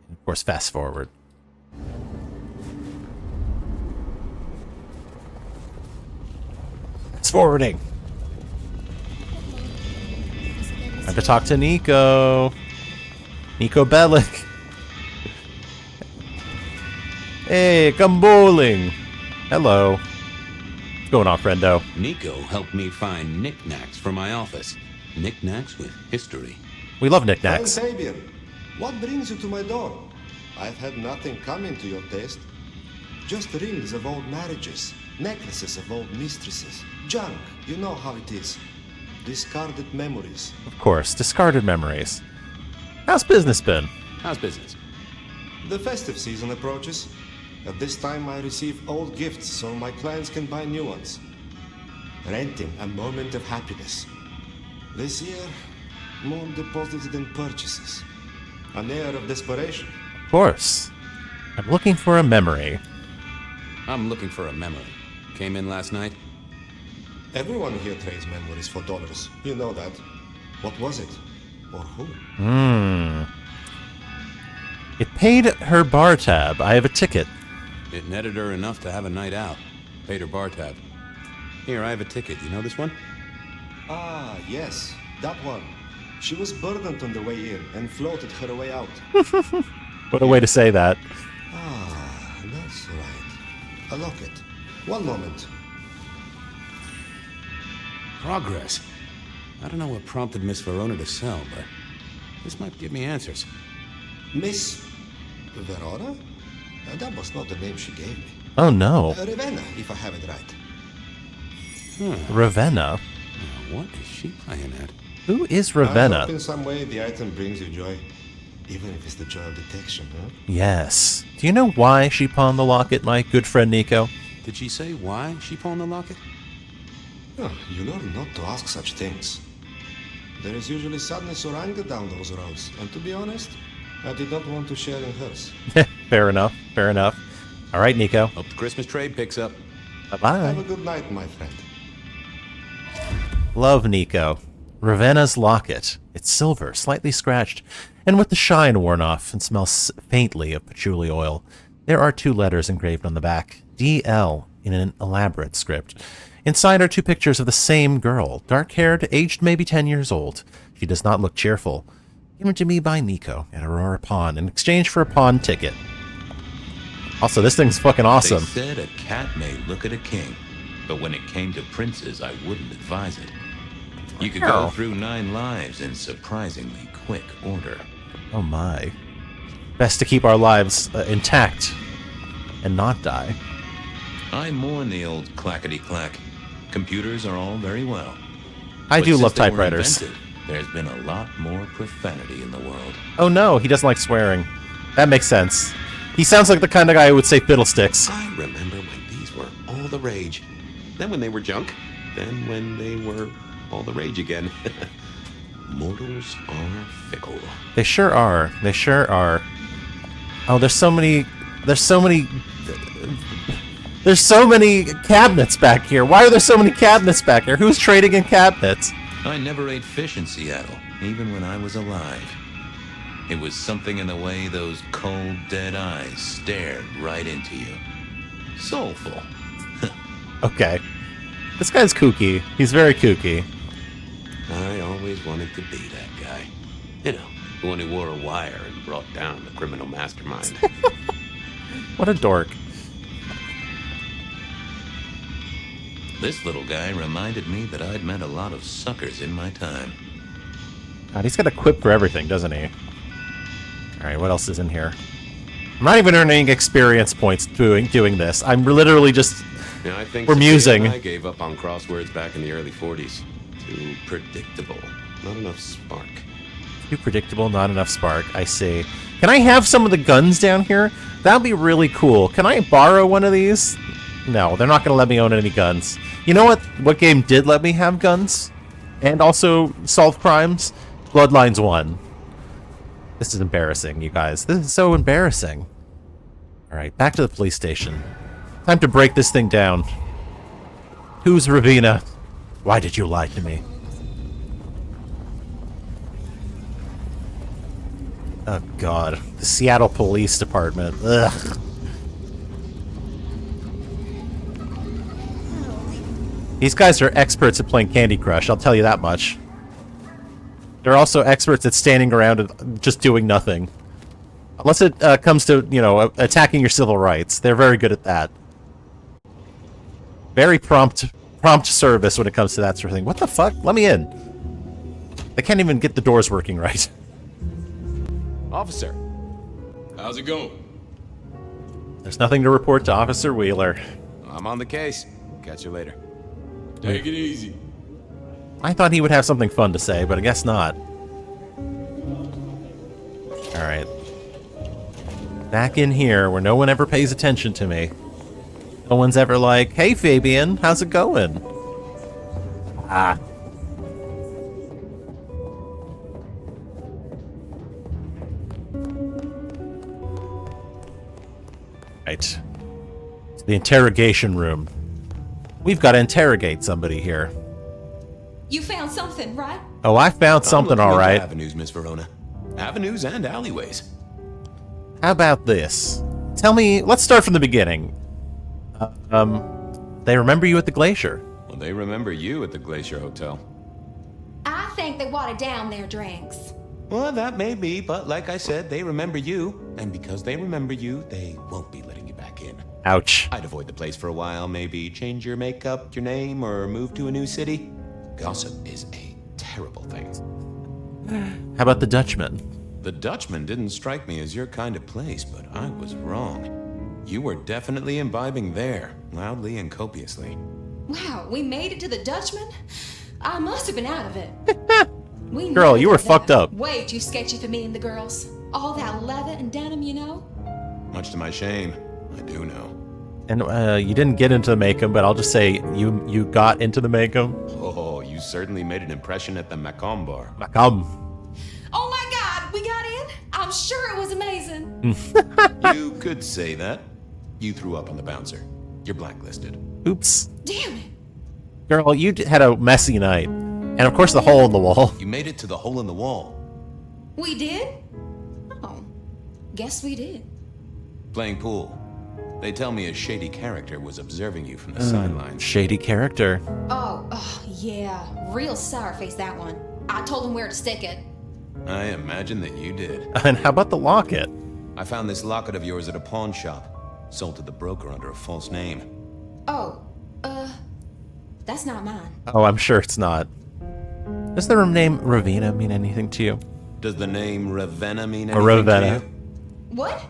And of course, fast forward. Fast forwarding. Time to talk to Nico. Nico Bellic. Hey, come bowling. Hello. What's going on, friendo? Nico helped me find knickknacks for my office. Knickknacks with history. We love knickknacks. Fabian, what brings you to my door? I've had nothing coming to your taste. Just rings of old marriages, necklaces of old mistresses, junk, you know how it is. Discarded memories. Of course, discarded memories. How's business been? How's business? The festive season approaches. At this time I receive old gifts so my clients can buy new ones. Renting a moment of happiness. This year, more deposits than purchases. An air of desperation. Of course. I'm looking for a memory. I'm looking for a memory. Came in last night? Everyone here trades memories for dollars. You know that. What was it? Or who? It paid her bar tab. I have a ticket. It netted her enough to have a night out. Paid her bar tab. Here, I have a ticket. You know this one? Ah, yes. That one. She was burdened on the way in and floated her way out. What a way to say that. Ah, that's right. A locket. One moment. Progress. I don't know what prompted Miss Verona to sell, but this might give me answers. Miss Verona? That was not the name she gave me. Oh no. Ravenna, if I have it right. Ravenna? Now, what is she playing at? Who is I Ravenna? hope in some way the item brings you joy. Even if it's the joy of detection, huh? Yes. Do you know why she pawned the locket, my good friend Nico? Did she say why she pawned the locket? Oh, you learn not to ask such things. There is usually sadness or anger down those roads, and to be honest, I did not want to share in hers. Fair enough. Fair enough. All right, Nico. Hope the Christmas trade picks up. Bye-bye. Have a good night, my friend. Love Nico. Ravenna's locket. It's silver, slightly scratched, and with the shine worn off, and smells faintly of patchouli oil. There are 2 letters engraved on the back. DL in an elaborate script. Inside are 2 pictures of the same girl, dark-haired, aged maybe 10 years old. She does not look cheerful. Given to me by Nico at Aurora Pawn in exchange for a pawn ticket. Also, this thing's fucking awesome. They said a cat may look at a king, but when it came to princes, I wouldn't advise it. You could go through 9 lives in surprisingly quick order. Oh my. Best to keep our lives intact and not die. I mourn the old clackety-clack. Computers are all very well. I But do since love they were typewriters. invented, there's been a lot more profanity in the world. Oh no, he doesn't like swearing. That makes sense. He sounds like the kind of guy who would say fiddlesticks. I remember when these were all the rage. Then when they were junk. Then when they were all the rage again. Mortals are fickle. They sure are. They sure are. Oh, there's so many cabinets back here. Why are there so many cabinets back here? Who's trading in cabinets? I never ate fish in Seattle, even when I was alive. It was something in the way those cold, dead eyes stared right into you. Soulful. Okay. This guy's kooky. He's very kooky. I always wanted to be that guy. You know, the one who wore a wire and brought down the criminal mastermind. What a dork. This little guy reminded me that I'd met a lot of suckers in my time. God, he's got a quip for everything, doesn't he? Alright, what else is in here? I'm not even earning experience points doing this. I'm literally just... Yeah, I think we're musing. I gave up on crosswords back in the early 40s. Too predictable. Not enough spark. Too predictable, not enough spark. I see. Can I have some of the guns down here? That'd be really cool. Can I borrow one of these? No, they're not going to let me own any guns. You know what game did let me have guns? And also solve crimes? Bloodlines 1. This is embarrassing, you guys. This is so embarrassing. Alright, back to the police station. Time to break this thing down. Who's Ravina? Why did you lie to me? Oh god. The Seattle Police Department. Ugh. These guys are experts at playing Candy Crush, I'll tell you that much. They're also experts at standing around and just doing nothing. Unless it comes to, you know, attacking your civil rights. They're very good at that. Very prompt service when it comes to that sort of thing. What the fuck? Let me in. They can't even get the doors working right. Officer. How's it going? There's nothing to report to Officer Wheeler. I'm on the case. Catch you later. Take it easy. I thought he would have something fun to say, but I guess not. Alright. Back in here, where no one ever pays attention to me. No one's ever like, hey Fabian, how's it going? Ah. Right. It's the interrogation room. We've got to interrogate somebody here. You found something, right? Oh, I found something, all right. Avenues, Miss Verona. Avenues and alleyways. How about this? Tell me, let's start from the beginning. They remember you at the Glacier. Well, they remember you at the Glacier Hotel. I think they watered down their drinks. Well, that may be, but like I said, they remember you. And because they remember you, they won't be letting you back in. Ouch. I'd avoid the place for a while, maybe change your makeup, your name, or move to a new city. Gossip is a terrible thing. How about the Dutchman? The Dutchman didn't strike me as your kind of place, but I was wrong. You were definitely imbibing there, loudly and copiously. Wow, we made it to the Dutchman? I must have been out of it. Girl, you were fucked up. Way too sketchy for me and the girls. All that leather and denim, you know? Much to my shame, I do know. And you didn't get into the make-em, but I'll just say you got into the make-em. Oh, you certainly made an impression at the Macomb bar. Macomb. Oh my god, we got in? I'm sure it was amazing. You could say that. You threw up on the bouncer. You're blacklisted. Oops. Damn it. Girl, you had a messy night. And of course the hole in the wall. You made it to the hole in the wall. We did? Oh, guess we did. Playing pool. They tell me a shady character was observing you from the sidelines. Shady character. Oh, yeah. Real sour face, that one. I told him where to stick it. I imagine that you did. And how about the locket? I found this locket of yours at a pawn shop. Sold to the broker under a false name. Oh, that's not mine. Oh, I'm sure it's not. Does the name Ravina mean anything to you? Does the name Ravenna mean Or anything Ravenna. to you? What?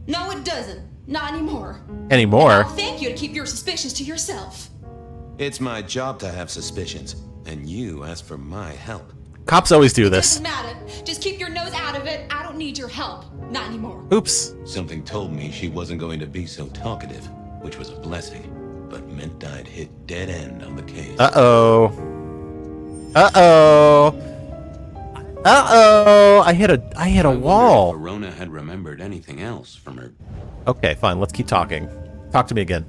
No, it doesn't. Not anymore. Anymore? I'll thank you to keep your suspicions to yourself. It's my job to have suspicions, and you asked for my help. Cops always do this. Doesn't matter. Just keep your nose out of it. I don't need your help. Not anymore. Oops. Something told me she wasn't going to be so talkative, which was a blessing, but meant I'd hit dead end on the case. Uh-oh. Uh-oh. Uh-oh. I hit a wall. If Verona had remembered anything else from her. Okay, fine. Let's keep talking. Talk to me again.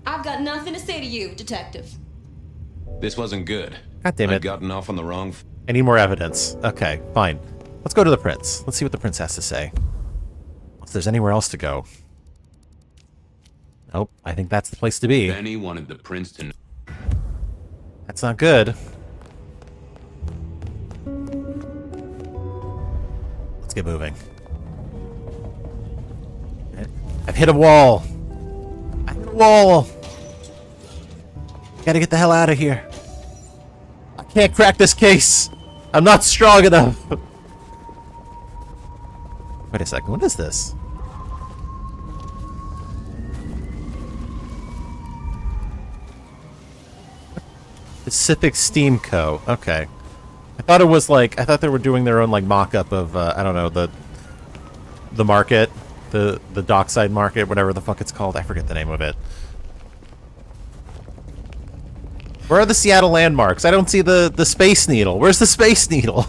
I've got nothing to say to you, detective. This wasn't good. God damn it. I'd gotten off on the wrong... I need more evidence. Okay, fine. Let's go to the prince. Let's see what the prince has to say. If there's anywhere else to go. Nope, I think that's the place to be. Benny wanted the prince to know. That's not good. Let's get moving. I've hit a wall. I hit a wall. Gotta get the hell out of here. I can't crack this case. I'm not strong enough. Wait a second, what is this? Pacific Steam Co. Okay. I thought it was like, I thought they were doing their own like mock-up of, I don't know, the market, the dockside market, whatever the fuck it's called. I forget the name of it. Where are the Seattle landmarks? I don't see the Space Needle. Where's the Space Needle?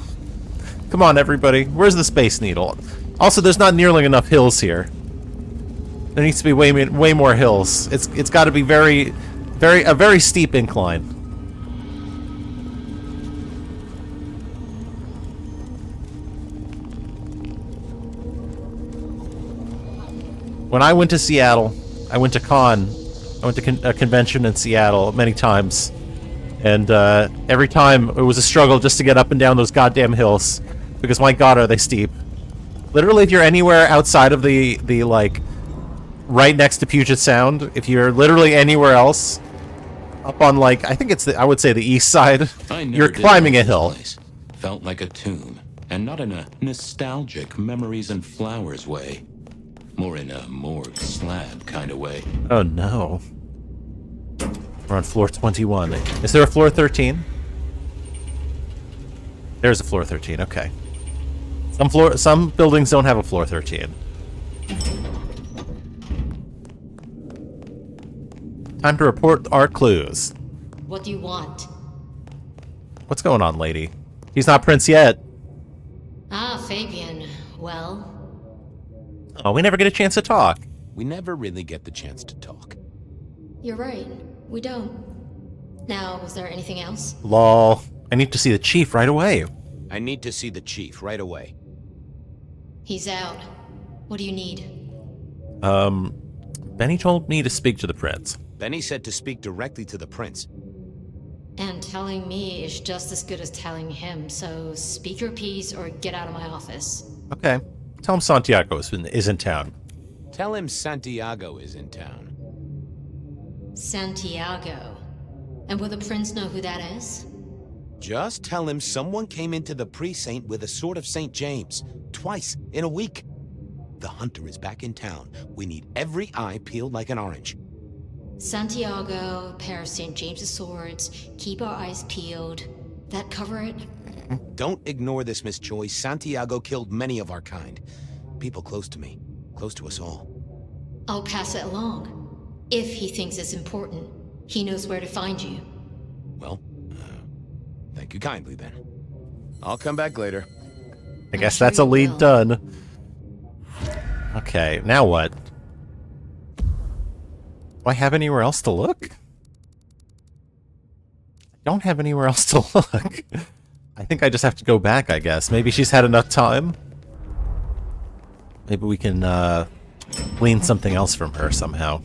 Come on, everybody. Where's the Space Needle? Also, there's not nearly enough hills here. There needs to be way more hills. It's got to be a very steep incline. When I went to Seattle, I went to a convention in Seattle many times, and every time it was a struggle just to get up and down those goddamn hills, because my god, are they steep. Literally, if you're anywhere outside of the like, right next to Puget Sound, if you're literally anywhere else, up on like, I think it's I would say the east side, you're climbing a hill. Felt like a tomb, and not in a nostalgic memories and flowers way. More in a morgue slab kind of way. Oh no. We're on floor 21. Is there a floor 13? There's a floor 13, okay. Some buildings don't have a floor 13. Time to report our clues. What do you want? What's going on, lady? He's not Prince yet. Ah, Fabian. Well... Oh, we never get a chance to talk. We never really get the chance to talk. You're right. We don't. Now, was there anything else? Lol. I need to see the chief right away. I need to see the chief right away. He's out. What do you need? Benny told me to speak to the prince. Benny said to speak directly to the prince. And telling me is just as good as telling him, so speak your piece or get out of my office. Okay. Tell him Santiago is in town. Tell him Santiago is in town. Santiago. And will the prince know who that is? Just tell him someone came into the precinct with a sword of St. James. Twice in a week. The hunter is back in town. We need every eye peeled like an orange. Santiago, pair of St. James's swords, keep our eyes peeled. That cover it? Don't ignore this, Miss Choi. Santiago killed many of our kind. People close to me. Close to us all. I'll pass it along. If he thinks it's important. He knows where to find you. Well, thank you kindly then. I'll come back later. I guess that's a lead done. Okay, now what? Do I have anywhere else to look? I don't have anywhere else to look. I think I just have to go back, I guess. Maybe she's had enough time. Maybe we can glean something else from her somehow.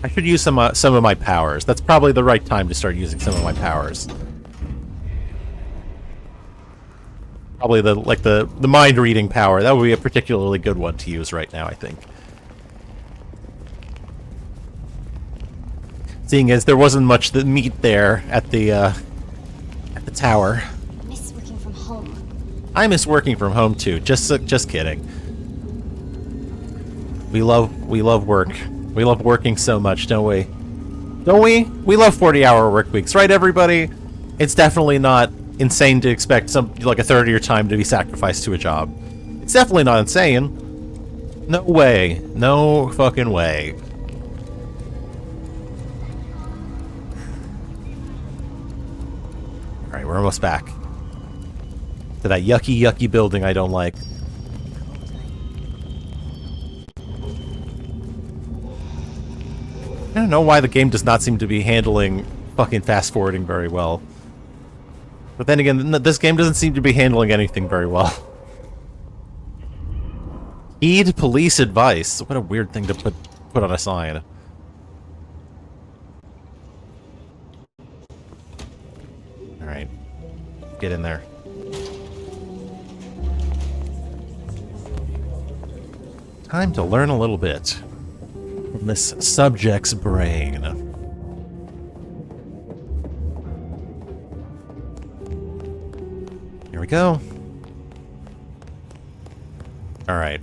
I should use some of my powers. That's probably the right time to start using some of my powers. Probably the mind reading power. That would be a particularly good one to use right now, I think. Seeing as there wasn't much meat there at the tower. I miss working from home. I miss working from home too. Just kidding. We love work. We love working so much, don't we? Don't we? We love 40-hour work weeks, right, everybody? It's definitely not insane to expect like a third of your time to be sacrificed to a job. It's definitely not insane. No way. No fucking way. Alright, we're almost back. To that yucky building I don't like. I don't know why the game does not seem to be handling fucking fast-forwarding very well. But then again, this game doesn't seem to be handling anything very well. Heed police advice. What a weird thing to put on a sign. Alright. Get in there. Time to learn a little bit from this subject's brain. Here we go. Alright.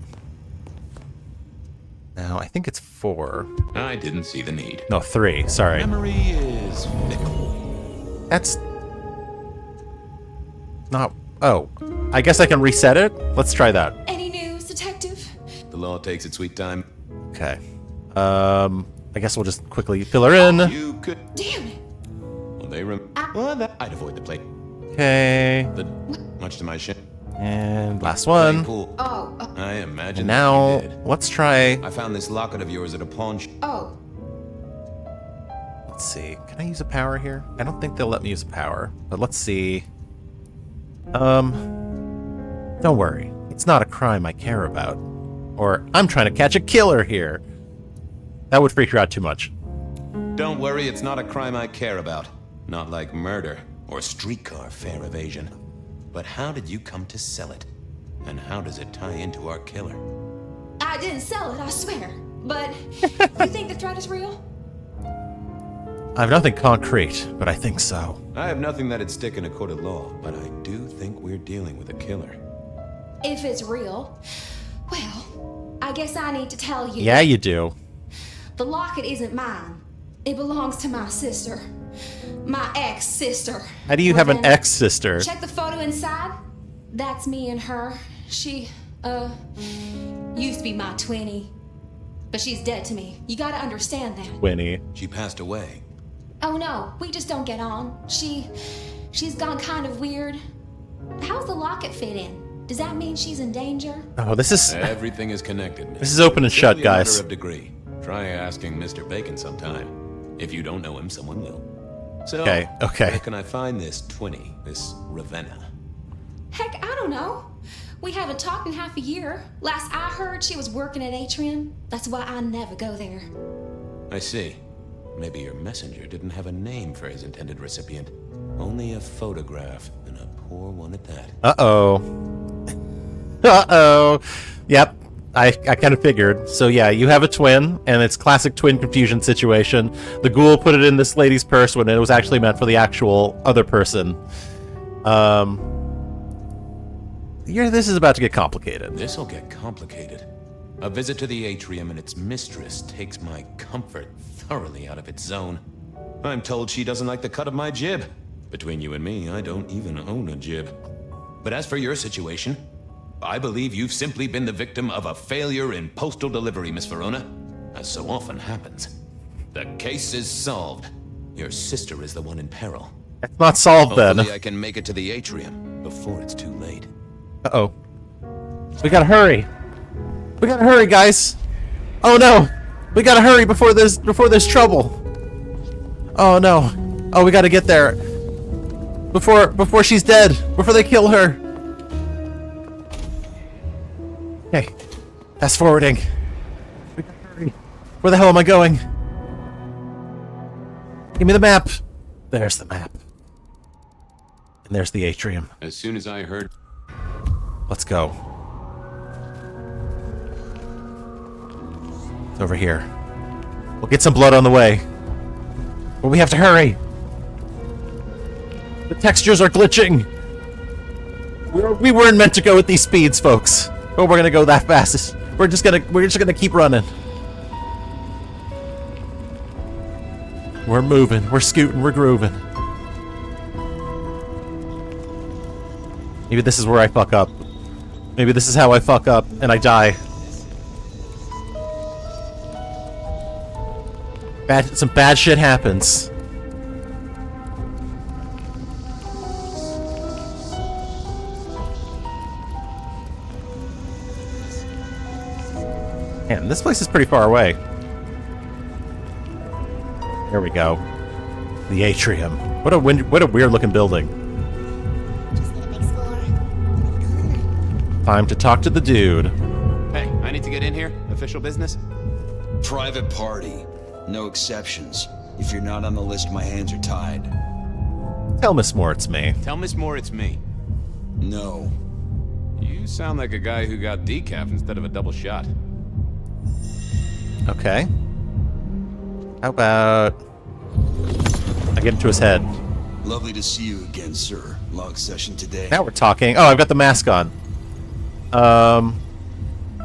Now, I think it's 4. I didn't see the need. No, 3. Sorry. Memory is fickle. That's not... Oh. I guess I can reset it? Let's try that. Any news, detective? The law takes its sweet time. Okay. I guess we'll just quickly fill her in. You could. Damn it! Well, they well, that I'd avoid the plate. Okay. Much to my shame. And last one. Oh. I imagine. And now, that you did. let's try. I found this locket of yours at a pawn shop. Oh. Let's see. Can I use a power here? I don't think they'll let me use a power, but let's see. Don't worry. It's not a crime I care about. Or I'm trying to catch a killer here. That would freak her out too much. Don't worry, it's not a crime I care about. Not like murder or streetcar fare evasion. But how did you come to sell it? And how does it tie into our killer? I didn't sell it, I swear. But you think the threat is real? I have nothing concrete, but I think so. I have nothing that'd stick in a court of law, but I do think we're dealing with a killer. If it's real, well, I guess I need to tell you. Yeah, you do. The locket isn't mine. It belongs to my sister. My ex-sister. How do you have an ex-sister? Check the photo inside. That's me and her. She, used to be my twinnie. But she's dead to me. You gotta understand that. Winnie. She passed away. Oh no, we just don't get on. She's gone kind of weird. How's the locket fit in? Does that mean she's in danger? Oh, this is... Everything is connected. This is open and shut, Simply a matter guys. of degree. Try asking Mr. Bacon sometime. If you don't know him, someone will. So, Okay. where can I find this twinnie, this Ravenna? Heck, I don't know. We haven't talked in half a year. Last I heard, she was working at Atrium. That's why I never go there. I see. Maybe your messenger didn't have a name for his intended recipient. Only a photograph, and a poor one at that. Uh-oh. Uh-oh. Yep. I kind of figured. So yeah, you have a twin, and it's classic twin confusion situation. The ghoul put it in this lady's purse when it was actually meant for the actual other person. Yeah, this is about to get complicated. This'll get complicated. A visit to the atrium and its mistress takes my comfort thoroughly out of its zone. I'm told she doesn't like the cut of my jib. Between you and me, I don't even own a jib. But as for your situation, I believe you've simply been the victim of a failure in postal delivery, Miss Verona, as so often happens. The case is solved. Your sister is the one in peril. It's not solved then. Hopefully I can make it to the atrium before it's too late. Uh-oh. We gotta hurry. We gotta hurry, guys. Oh no! We gotta hurry before there's trouble. Oh no. Oh, we gotta get there. Before she's dead. Before they kill her. Okay. Fast forwarding. We gotta hurry. Where the hell am I going? Give me the map. There's the map. And there's the atrium. As soon as I heard... Let's go. It's over here. We'll get some blood on the way. But we have to hurry. The textures are glitching. We weren't meant to go at these speeds, folks. But we're gonna go that fast. We're just gonna keep running. We're moving. We're scooting. We're grooving. Maybe this is where I fuck up. Maybe this is how I fuck up and I die. Some bad shit happens. Man, this place is pretty far away. There we go. The atrium. What a weird looking building. Time to talk to the dude. Hey, I need to get in here. Official business? Private party. No exceptions. If you're not on the list, my hands are tied. Tell Miss Moore it's me. Tell Miss Moore it's me. No. You sound like a guy who got decaf instead of a double shot. Okay. How about... I get into his head. Lovely to see you again, sir. Long session today. Now we're talking. Oh, I've got the mask on.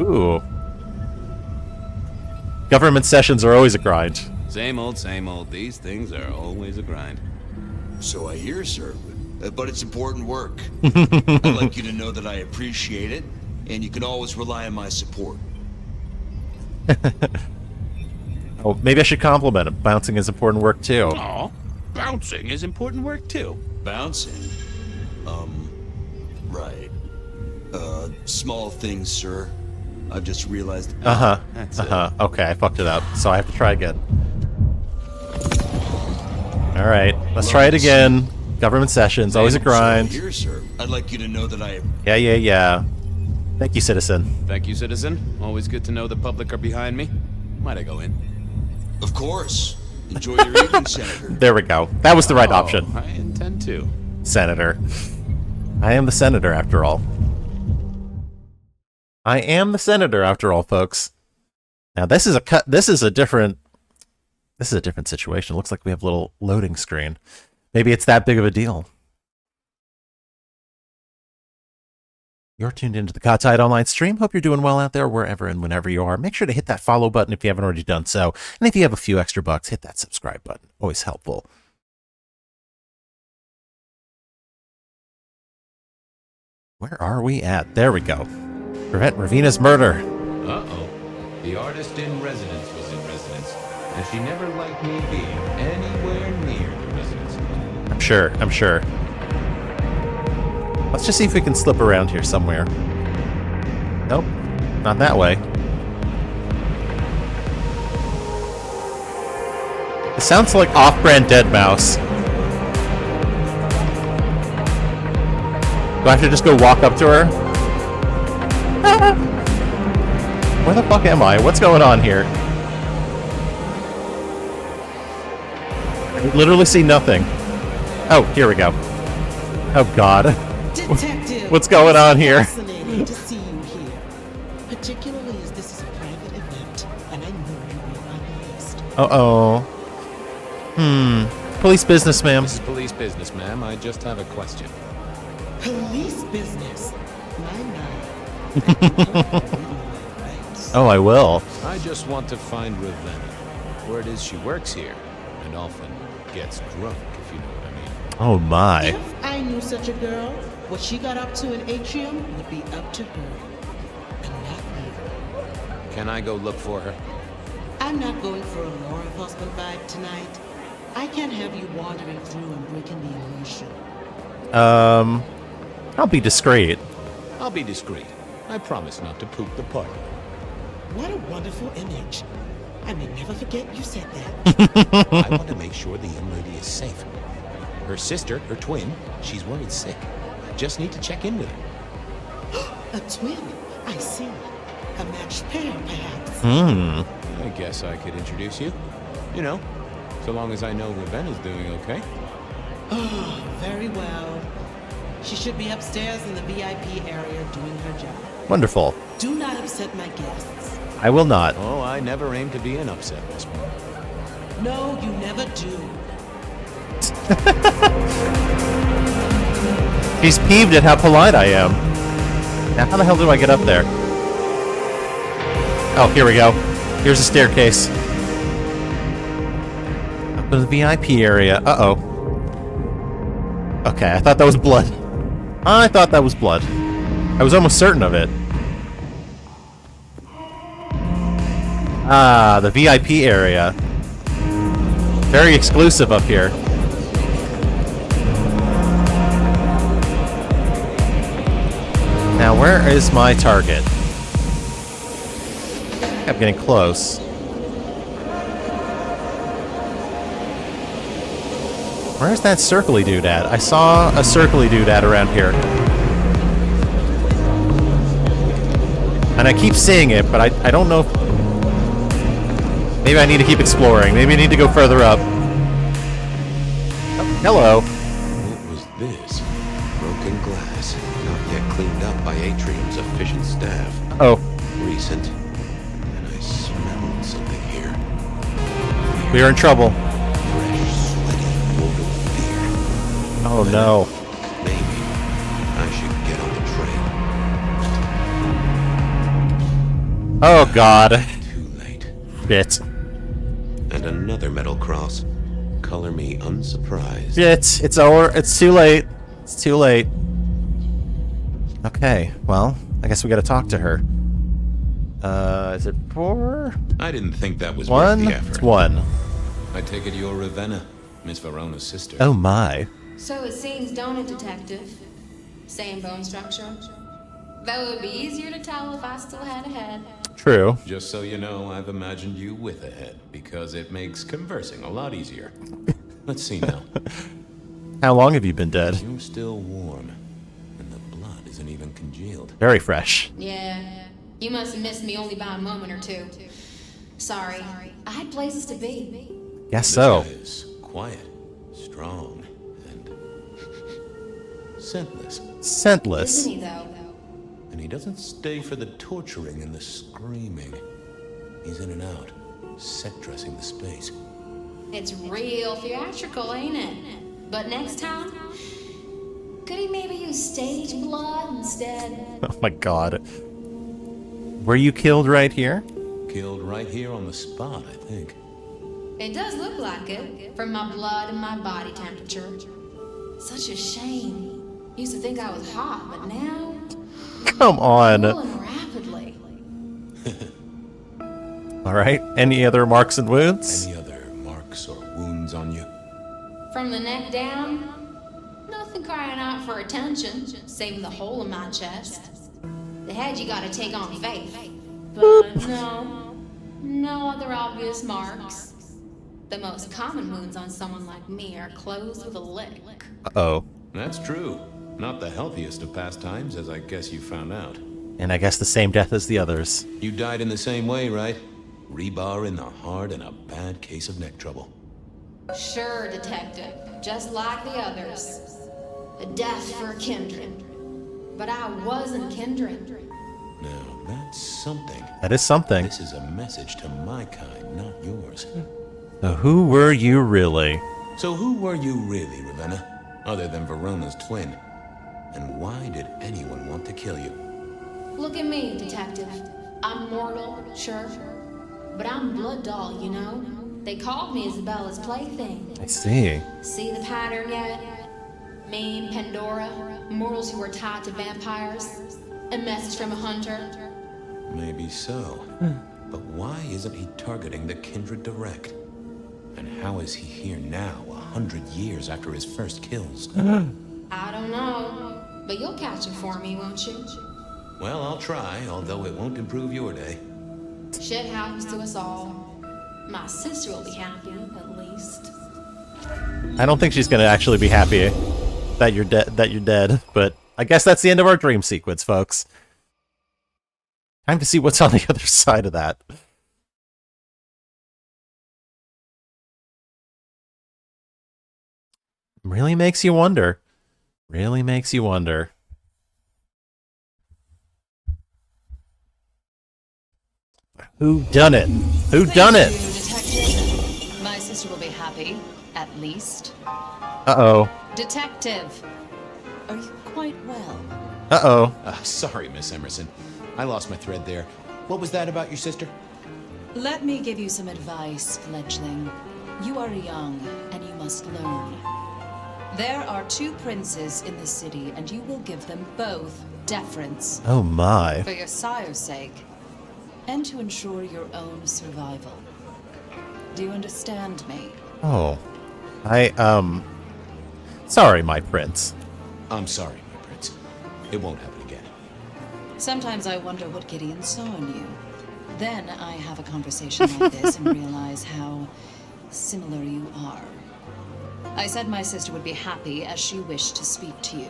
Ooh. Government sessions are always a grind. Same old, same old. These things are always a grind. So I hear, sir. But it's important work. I'd like you to know that I appreciate it, and you can always rely on my support. Oh, maybe I should compliment him. Bouncing is important work too. Aw, bouncing is important work too. Bouncing? Right. Small things, sir. I've just realized... Okay, I fucked it up, so I have to try again. Alright, let's try it again. Government sessions, always a grind. Here, sir. I'd like you to know that I... Yeah. Thank you, citizen. Thank you, citizen. Always good to know the public are behind me. Might I go in? Of course. Enjoy your evening, Senator. There we go. That was the right option. I intend to. Senator. I am the senator, after all. I am the senator, after all, folks. Now, this is a different situation. It looks like we have a little loading screen. Maybe it's that big of a deal. You're tuned into the Cotide Online stream. Hope you're doing well out there, wherever and whenever you are. Make sure to hit that follow button if you haven't already done so. And if you have a few extra bucks, hit that subscribe button. Always helpful. Where are we at? There we go. Prevent Ravina's murder. Uh-oh. The artist in residence was in residence, and she never liked me being anywhere near the residence. I'm sure. Let's just see if we can slip around here somewhere. Nope. Not that way. It sounds like off-brand Deadmau5. Do I have to just go walk up to her? Where the fuck am I? What's going on here? I literally see nothing. Oh, here we go. Oh god. Detective, What's going on here? Fascinating to see you here, particularly as this is a private event, and I know you will unnoticed. Uh-oh. Police business, ma'am. This is police business, ma'am. I just have a question. Police business? My. Oh, I will. I just want to find Ravenna. Word is she works here, and often gets drunk, if you know what I mean. Oh my. If I knew such a girl, what she got up to in Atrium would be up to her, and not me. Can I go look for her? I'm not going for a law enforcement vibe tonight. I can't have you wandering through and breaking the immersion. I'll be discreet. I'll be discreet. I promise not to poop the party. What a wonderful image. I may never forget you said that. I want to make sure the young lady is safe. Her sister, her twin, she's worried sick. Just need to check in with her. A twin? I see. A matched pair, perhaps. I guess I could introduce you. You know, so long as I know Ravenna's doing okay. Oh, very well. She should be upstairs in the VIP area doing her job. Wonderful. Do not upset my guests. I will not. Oh, I never aim to be an upset, Miss Moore. No, you never do. She's peeved at how polite I am. Now, how the hell do I get up there? Oh, here we go. Here's a staircase. Up to the VIP area. Uh-oh. Okay, I thought that was blood. I thought that was blood. I was almost certain of it. Ah, the VIP area. Very exclusive up here. Now, where is my target? I'm getting close. Where's that circly dude at? I saw a circly dude at around here. And I keep seeing it, but I don't know if... Maybe I need to keep exploring. Maybe I need to go further up. Oh, hello. What was this? Broken glass, not yet cleaned up by Atrium's efficient staff. Oh. Recent. And I smelled something here. We are in trouble. Fresh, sweaty, odor of fear. Oh no. Maybe I should get on the train. Oh god. Too late. Shit. And another metal cross. Color me unsurprised. It's over. It's too late. It's too late. Okay, well, I guess we gotta talk to her. Is it 4? I didn't think that was 1? worth the effort. It's 1. I take it you're Ravenna, Miss Verona's sister. Oh my. So it seems, don't it, Detective? Same bone structure. Though it would be easier to tell if I still had a head. True. Just so you know, I've imagined you with a head, because it makes conversing a lot easier. Let's see now. How long have you been dead? You're still warm, and the blood isn't even congealed. Very fresh. Yeah, you must have missed me only by a moment or two. Sorry, I had places to be. Guess so. This guy is quiet, strong, and scentless. Scentless. Isn't he, though? And he doesn't stay for the torturing and the screaming. He's in and out, set dressing the space. It's real theatrical, ain't it? But next time, could he maybe use stage blood instead? Oh my god. Were you killed right here? Killed right here on the spot, I think. It does look like it, from my blood and my body temperature. Such a shame. Used to think I was hot, but now... Come on. Cooling rapidly. Alright, any other marks and wounds? Any other marks or wounds on you? From the neck down, nothing crying out for attention, saving the hole in my chest. The head you gotta take on faith. But no other obvious marks. The most common wounds on someone like me are closed with a lick. Uh-oh. That's true. Not the healthiest of pastimes, as I guess you found out. And I guess the same death as the others. You died in the same way, right? Rebar in the heart and a bad case of neck trouble. Sure, Detective. Just like the others. A death for a kindred. But I wasn't kindred. Now, that's something. That is something. This is a message to my kind, not yours. So who were you really? So who were you really, Ravenna? Other than Verona's twin? And why did anyone want to kill you? Look at me, Detective. I'm mortal, sure. But I'm blood doll, you know? They called me Isabella's plaything. I see. See the pattern yet? Me, Pandora, mortals who are tied to vampires. A message from a hunter. Maybe so. But why isn't he targeting the kindred direct? And how is he here now, 100 years after his first kills? I don't know. But you'll catch him for me, won't you? Well, I'll try, although it won't improve your day. Shit happens to us all. My sister will be happy, at least. I don't think she's gonna actually be happy that you're dead, but I guess that's the end of our dream sequence, folks. Time to see what's on the other side of that. Really makes you wonder. Really makes you wonder. Who done it? Who done it? Detective. My sister will be happy, at least. Uh-oh. Detective, are you quite well? Uh-oh. Sorry, Miss Emerson. I lost my thread there. What was that about your sister? Let me give you some advice, fledgling. You are young, and you must learn. There are 2 princes in the city, and you will give them both deference. Oh my. For your sire's sake, and to ensure your own survival. Do you understand me? Oh. Sorry, my prince. I'm sorry, my prince. It won't happen again. Sometimes I wonder what Gideon saw in you. Then I have a conversation like this and realize how similar you are. I said my sister would be happy as she wished to speak to you.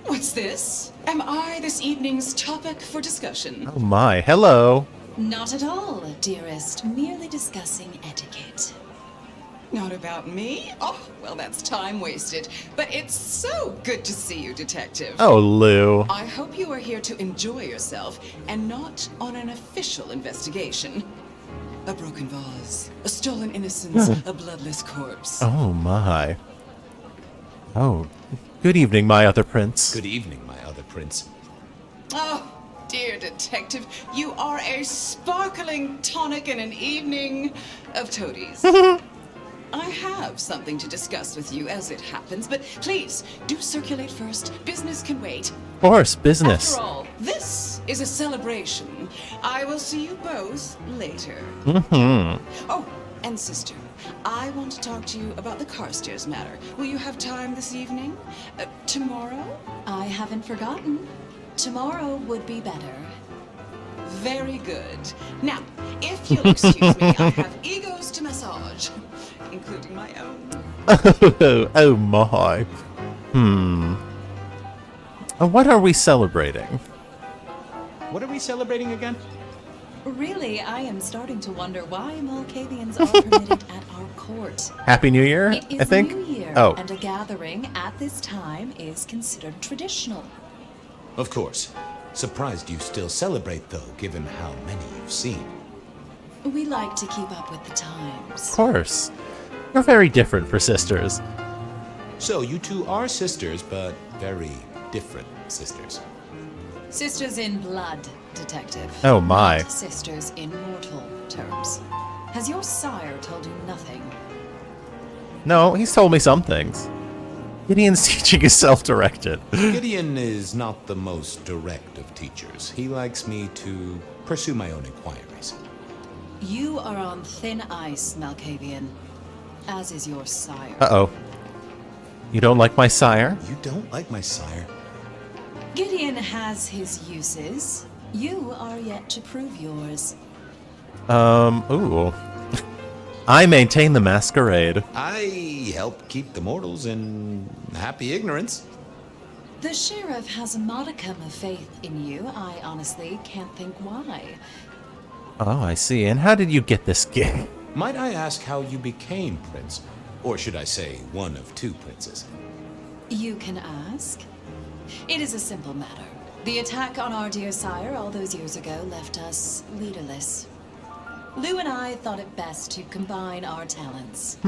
What's this? Am I this evening's topic for discussion? Oh my. Hello. Not at all, dearest. Merely discussing etiquette. Not about me? Oh, well, that's time wasted. But it's so good to see you, Detective. Oh, Lou. I hope you are here to enjoy yourself and not on an official investigation. A broken vase, a stolen innocence, a bloodless corpse. Oh my. Oh. Good evening, my other prince. Good evening, my other prince. Oh, dear Detective, you are a sparkling tonic in an evening of toadies. I have something to discuss with you as it happens, but please, do circulate first. Business can wait. Of course, business. After all, this is a celebration. I will see you both later. Mm-hmm. Oh, and sister, I want to talk to you about the Carstairs matter. Will you have time this evening? Tomorrow? I haven't forgotten. Tomorrow would be better. Very good. Now, if you'll excuse me, I have egos to massage, including my own. Oh my. What are we celebrating? What are we celebrating again? Really, I am starting to wonder why Malkavians are permitted at our court. Happy New Year, It is I think? New Year, Oh. and a gathering at this time is considered traditional. Of course. Surprised you still celebrate, though, given how many you've seen. We like to keep up with the times. Of course. We're very different for sisters. So, you two are sisters, but very different sisters. Sisters in blood, detective. Oh my. Not sisters in mortal terms. Has your sire told you nothing? No, he's told me some things. Gideon's teaching is self-directed. Gideon is not the most direct of teachers. He likes me to pursue my own inquiries. You are on thin ice, Malkavian. As is your sire. Uh-oh. You don't like my sire? You don't like my sire? Gideon has his uses. You are yet to prove yours. Ooh. I maintain the masquerade. I help keep the mortals in happy ignorance. The sheriff has a modicum of faith in you. I honestly can't think why. Oh, I see. And how did you get this gig? Might I ask how you became prince? Or should I say, one of two princes? You can ask. It is a simple matter. The attack on our dear sire all those years ago left us leaderless. Lou and I thought it best to combine our talents.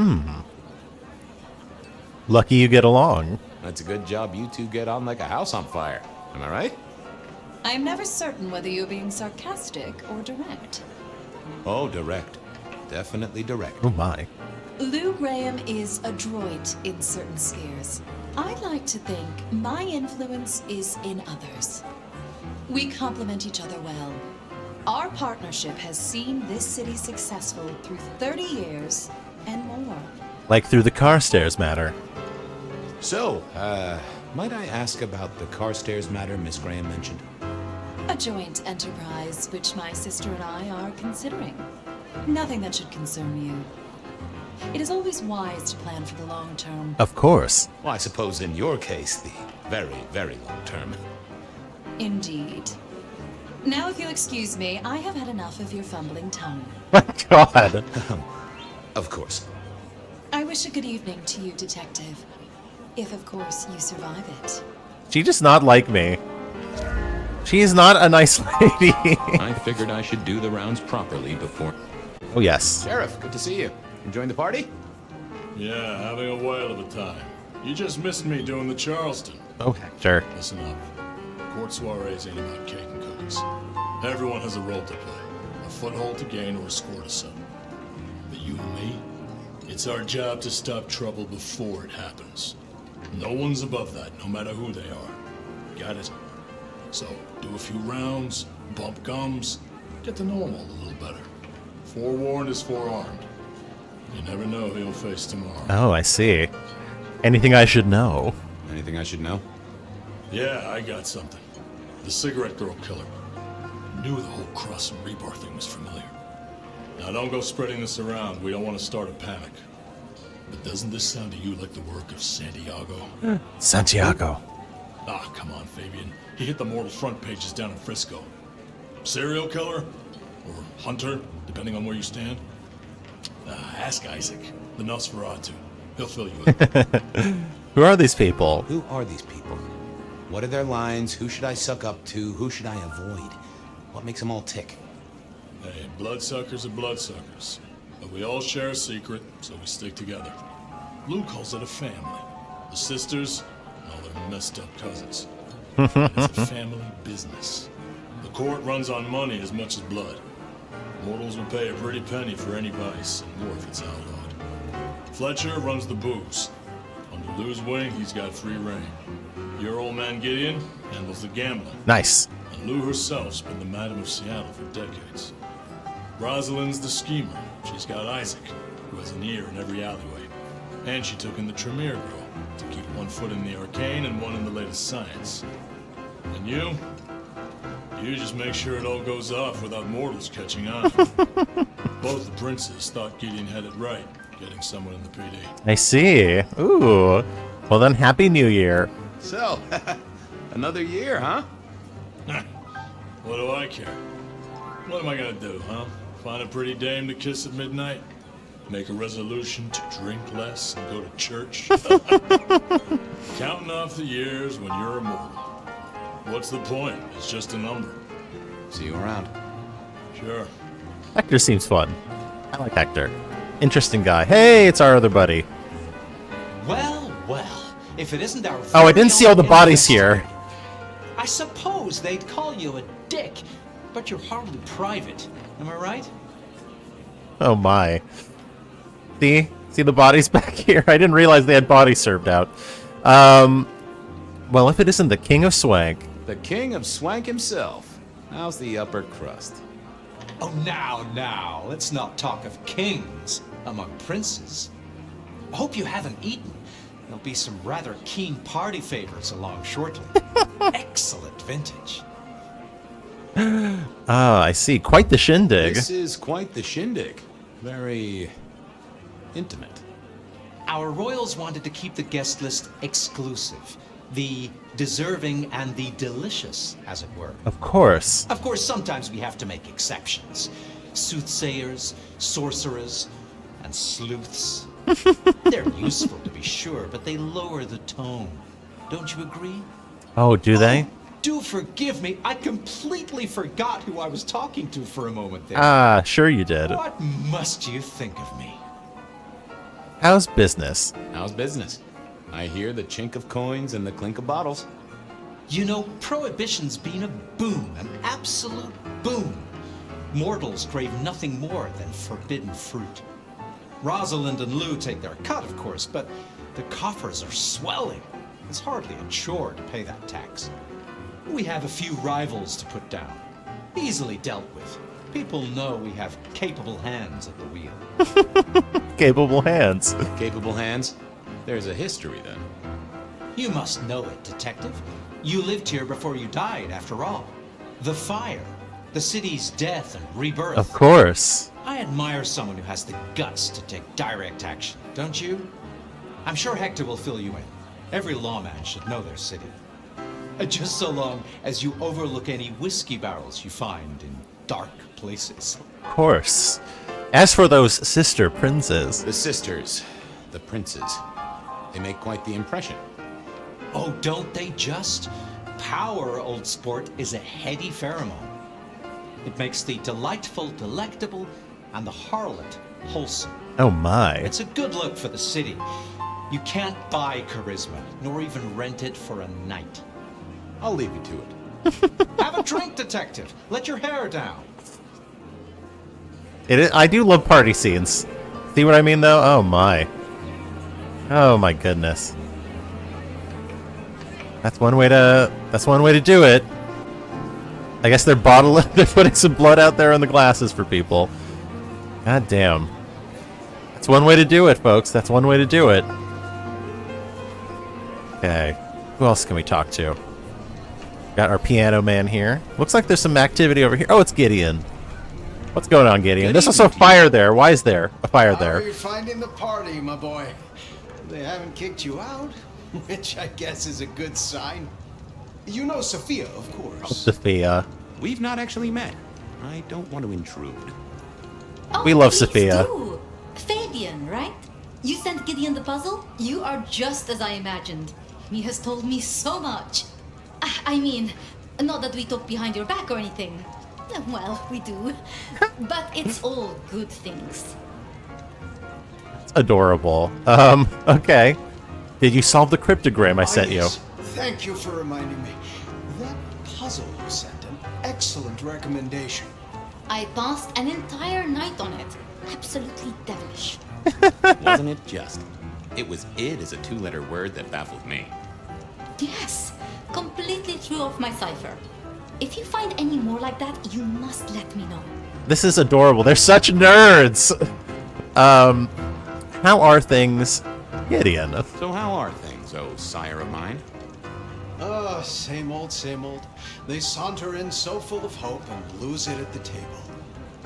Lucky you get along. That's a good job you two get on like a house on fire. Am I right? I am never certain whether you're being sarcastic or direct. Oh, direct. Definitely direct. Oh my. Lou Graham is adroit in certain spheres. I'd like to think my influence is in others. We complement each other well. Our partnership has seen this city successful through 30 years and more. Like through the Carstairs matter. So, might I ask about the Carstairs matter Miss Graham mentioned? A joint enterprise which my sister and I are considering. Nothing that should concern you. It is always wise to plan for the long term. Of course. Well, I suppose in your case, the very, very long term. Indeed. Now, if you'll excuse me, I have had enough of your fumbling tongue. My God. Of course. I wish a good evening to you, Detective. If, of course, you survive it. She does not like me. She is not a nice lady. I figured I should do the rounds properly before. Oh, yes. Sheriff, good to see you. Enjoying the party? Yeah, having a whale of a time. You just missed me doing the Charleston. Oh, Hector. Listen up. Court soirees ain't about cake and cookies. Everyone has a role to play. A foothold to gain or a score to settle. But you and me, it's our job to stop trouble before it happens. No one's above that, no matter who they are. Got it? So, do a few rounds, bump gums, get to know them all a little better. Forewarned is forearmed. You never know who you'll face tomorrow. Oh, I see. Anything I should know? Anything I should know? Yeah, I got something. The cigarette girl killer. Knew the whole Cross and Rebar thing was familiar. Now don't go spreading this around. We don't want to start a panic. But doesn't this sound to you like the work of Santiago? Santiago. Ah, come on, Fabian. He hit the mortal front pages down in Frisco. Serial killer? Or hunter, depending on where you stand? Ask Isaac, the Nosferatu. He'll fill you in. Who are these people? Who are these people? What are their lines? Who should I suck up to? Who should I avoid? What makes them all tick? Hey, bloodsuckers are bloodsuckers. But we all share a secret, so we stick together. Lou calls it a family. The sisters, and all their messed up cousins. And it's a family business. The court runs on money as much as blood. Mortals will pay a pretty penny for any vice, and more if it's outlawed. Fletcher runs the booze. Under Lou's wing, he's got free reign. Your old man Gideon handles the gambling. Nice. And Lou herself's been the Madam of Seattle for decades. Rosalind's the schemer. She's got Isaac, who has an ear in every alleyway. And she took in the Tremere girl to keep one foot in the arcane and one in the latest science. And you just make sure it all goes off without mortals catching on. Both the princes thought Gideon had it right, getting someone in the PD. I see. Ooh. Well then, Happy New Year. So, another year, huh? What do I care? What am I gonna do, huh? Find a pretty dame to kiss at midnight? Make a resolution to drink less and go to church? Counting off the years when you're immortal. What's the point? It's just a number. See you around. Sure. Hector seems fun. I like Hector. Interesting guy. Hey, it's our other buddy. Well, well. If it isn't our... Oh, I didn't see all the bodies here. I suppose they'd call you a dick, but you're hardly private. Am I right? Oh my. See the bodies back here? I didn't realize they had bodies served out. Well, if it isn't the King of Swank. The King of Swank himself. How's the upper crust? Oh, now, let's not talk of kings among princes. I hope you haven't eaten. There'll be some rather keen party favors along shortly. Excellent vintage. Ah, I see. Quite the shindig. This is quite the shindig. Very intimate. Our royals wanted to keep the guest list exclusive. The deserving and the delicious, as it were. Of course. Of course, sometimes we have to make exceptions. Soothsayers, sorcerers, and sleuths. They're useful, to be sure, but they lower the tone. Don't you agree? Oh, do they? Do forgive me. I completely forgot who I was talking to for a moment there. Ah, sure you did. What must you think of me? How's business? How's business? I hear the chink of coins and the clink of bottles. You know, Prohibition's been a boom, an absolute boom. Mortals crave nothing more than forbidden fruit. Rosalind and Lou take their cut, of course, but the coffers are swelling. It's hardly a chore to pay that tax. We have a few rivals to put down. Easily dealt with. People know we have capable hands at the wheel. Capable hands. Capable hands? There's a history, then. You must know it, Detective. You lived here before you died, after all. The fire, the city's death and rebirth. Of course. I admire someone who has the guts to take direct action, don't you? I'm sure Hector will fill you in. Every lawman should know their city. Just so long as you overlook any whiskey barrels you find in dark places. Of course. As for those sister princes. The sisters. The princes. They make quite the impression. Oh, don't they just? Power, old sport, is a heady pheromone. It makes the delightful delectable and the harlot wholesome. Oh my. It's a good look for the city. You can't buy charisma, nor even rent it for a night. I'll leave you to it. Have a drink, Detective. Let your hair down. I do love party scenes. See what I mean, though? Oh my. Oh my goodness. That's one way to do it. I guess they're they're putting some blood out there in the glasses for people. God damn. That's one way to do it, folks. That's one way to do it. Okay. Who else can we talk to? Got our piano man here. Looks like there's some activity over here. Oh, it's Gideon. What's going on, Gideon? There's also a fire there. Why is there a fire there? How are you finding the party, my boy? They haven't kicked you out, which I guess is a good sign. You know Sophia, of course. Sophia. We've not actually met. I don't want to intrude. Oh, We love please Sophia. do. Fabian, right? You sent Gideon the puzzle? You are just as I imagined. He has told me so much. I mean, not that we talk behind your back or anything. Well, we do. But it's all good things. It's adorable. Okay. Did you solve the cryptogram I sent you? Thank you for reminding me. That puzzle you sent, an excellent recommendation. I passed an entire night on it. Absolutely devilish. Wasn't it just? It was id as a two-letter word that baffled me. Yes, completely threw off my cipher. If you find any more like that, you must let me know. This is adorable. They're such nerds. How are things, Gideon? So how are things, oh sire of mine? Oh, same old, same old. They saunter in so full of hope and lose it at the table.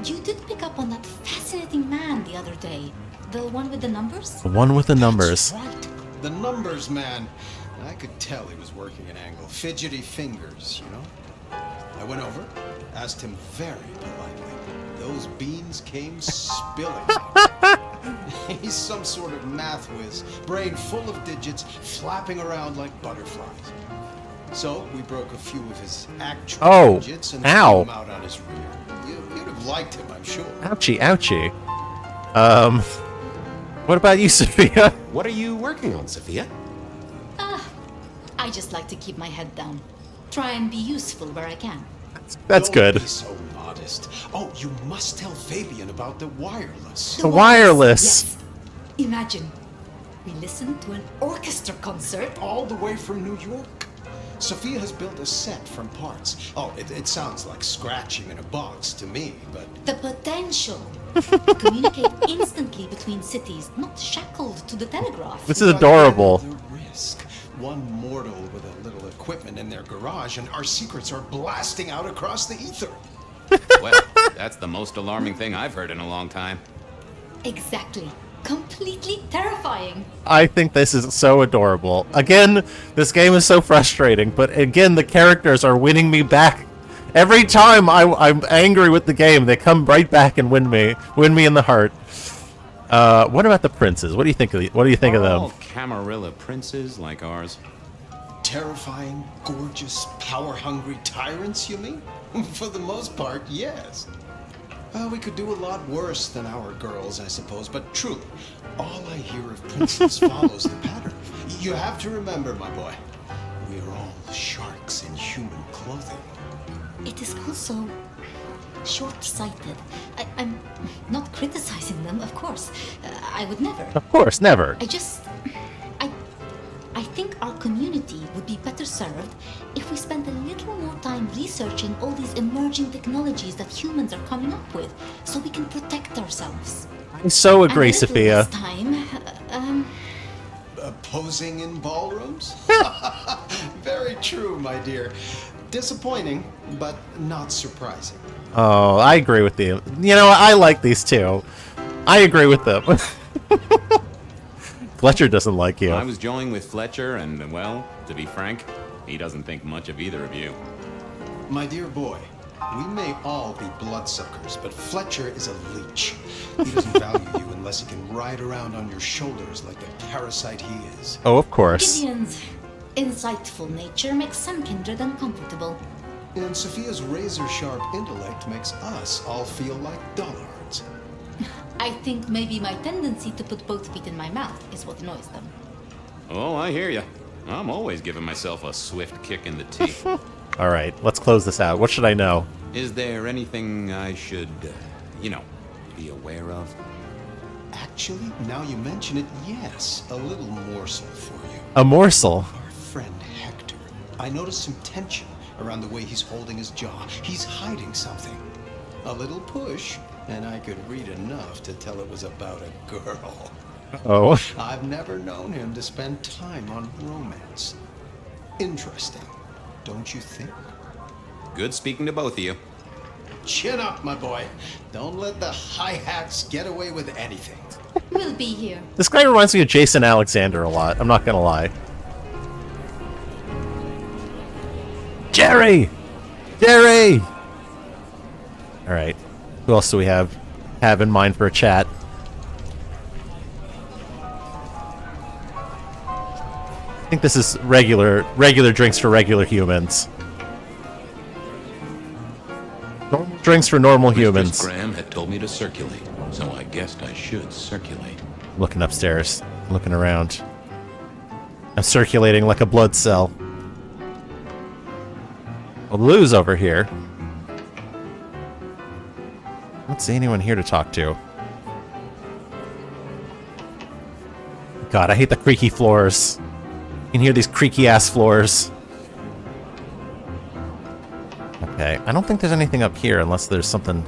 You did pick up on that fascinating man the other day. The one with the numbers? The one with the numbers. That's right. The numbers man. I could tell he was working an angle. Fidgety fingers, you know? I went over, asked him very politely. Those beans came spilling out. He's some sort of math whiz, brain full of digits, flapping around like butterflies. So we broke a few of his actual digits and threw him out on his rear. You'd have liked him, I'm sure. Ouchie, ouchie. What about you, Sophia? What are you working on, Sophia? I just like to keep my head down. Try and be useful where I can. That's good. Don't be so modest. Oh, you must tell Fabian about the wireless. The wireless. Yes. Imagine, we listened to an orchestra concert all the way from New York. Sophia has built a set from parts. Oh, it sounds like scratching in a box to me, but... The potential to communicate instantly between cities, not shackled to the telegraph. This is adorable. The risk. One mortal with a little equipment in their garage, and our secrets are blasting out across the ether. Well, that's the most alarming thing I've heard in a long time. Exactly. Completely terrifying. I think this is so adorable. Again, this game is so frustrating, but again, the characters are winning me back. Every time I'm angry with the game, they come right back and win me in the heart. What about the princes? What do you think of them? All Camarilla princes like ours. Terrifying, gorgeous, power-hungry tyrants, you mean? For the most part, yes. We could do a lot worse than our girls, I suppose, but truly, all I hear of princes follows the pattern. You have to remember, my boy, we are all sharks in human clothing. It is also short-sighted. I'm not criticizing them, of course. I would never. Of course, never. I think our community would be better served if we spent a little more time researching all these emerging technologies that humans are coming up with, so we can protect ourselves. I so agree, Sophia. Less time, posing in ballrooms? Very true, my dear. Disappointing, but not surprising. Oh, I agree with you. You know, I like these two. I agree with them. Fletcher doesn't like you. I was joining with Fletcher, and, well, to be frank, he doesn't think much of either of you. My dear boy, we may all be bloodsuckers, but Fletcher is a leech. He doesn't value you unless he can ride around on your shoulders like the parasite he is. Oh, of course. Gideon's insightful nature makes some kindred uncomfortable. And Sophia's razor-sharp intellect makes us all feel like dullards. I think maybe my tendency to put both feet in my mouth is what annoys them. Oh, I hear you. I'm always giving myself a swift kick in the teeth. All right, let's close this out. What should I know? Is there anything I should, be aware of? Actually, now you mention it, yes, a little morsel for you. A morsel? Our friend Hector. I noticed some tension around the way he's holding his jaw. He's hiding something. A little push, and I could read enough to tell it was about a girl. Oh. I've never known him to spend time on romance. Interesting, don't you think? Good speaking to both of you. Chin up, my boy. Don't let the hi-hats get away with anything. We'll be here. This guy reminds me of Jason Alexander a lot. I'm not gonna lie. Jerry! Jerry! Alright. Who else do we have in mind for a chat? I think this is regular drinks for regular humans. Normal drinks for normal humans. Mistress Graham had told me to circulate, so I guessed I should circulate. Looking upstairs, looking around. I'm circulating like a blood cell. Well, Lou's over here. I don't see anyone here to talk to. God, I hate the creaky floors. You can hear these creaky ass floors. Okay, I don't think there's anything up here unless there's something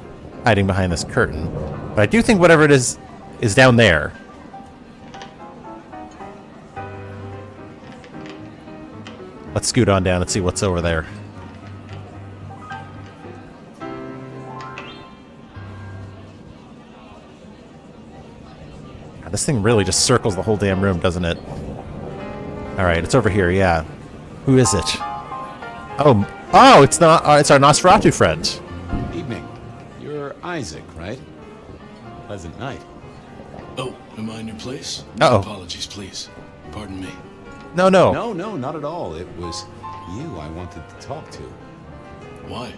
hiding behind this curtain. But I do think whatever it is down there. Let's scoot on down and see what's over there. God, this thing really just circles the whole damn room, doesn't it? Alright, it's over here, yeah. Who is it? Oh, it's not. It's our Nosferatu friend. Evening. You're Isaac, right? Pleasant night. Oh, am I in your place? Uh-oh. Apologies, please. Pardon me. No. No, not at all. It was you I wanted to talk to. Why?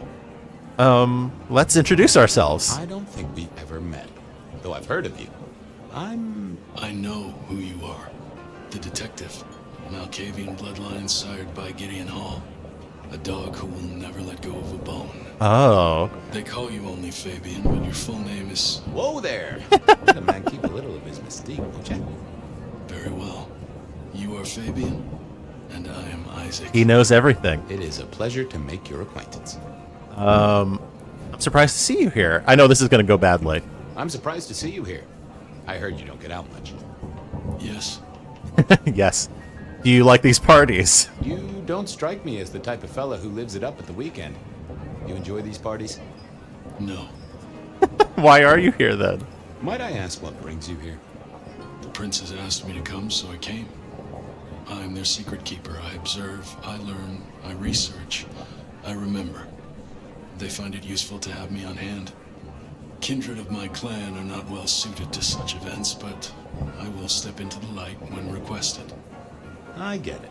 Let's introduce ourselves. I don't think we ever met, though I've heard of you. I know who you are. The detective. Malkavian bloodlines sired by Gideon Hall. A dog who will never let go of a bone. Oh. They call you only Fabian, but your full name is... Whoa there! Let a man keep a little of his mystique, won't you? Very well. You are Fabian, and I am Isaac. He knows everything. It is a pleasure to make your acquaintance. I'm surprised to see you here. I know this is going to go badly. I'm surprised to see you here. I heard you don't get out much. Yes. Yes. Do you like these parties? You don't strike me as the type of fella who lives it up at the weekend. You enjoy these parties? No. Why are you here then? Might I ask what brings you here? The princes asked me to come, so I came. I'm their secret keeper. I observe, I learn, I research, I remember. They find it useful to have me on hand. Kindred of my clan are not well suited to such events, but I will step into the light when requested. I get it.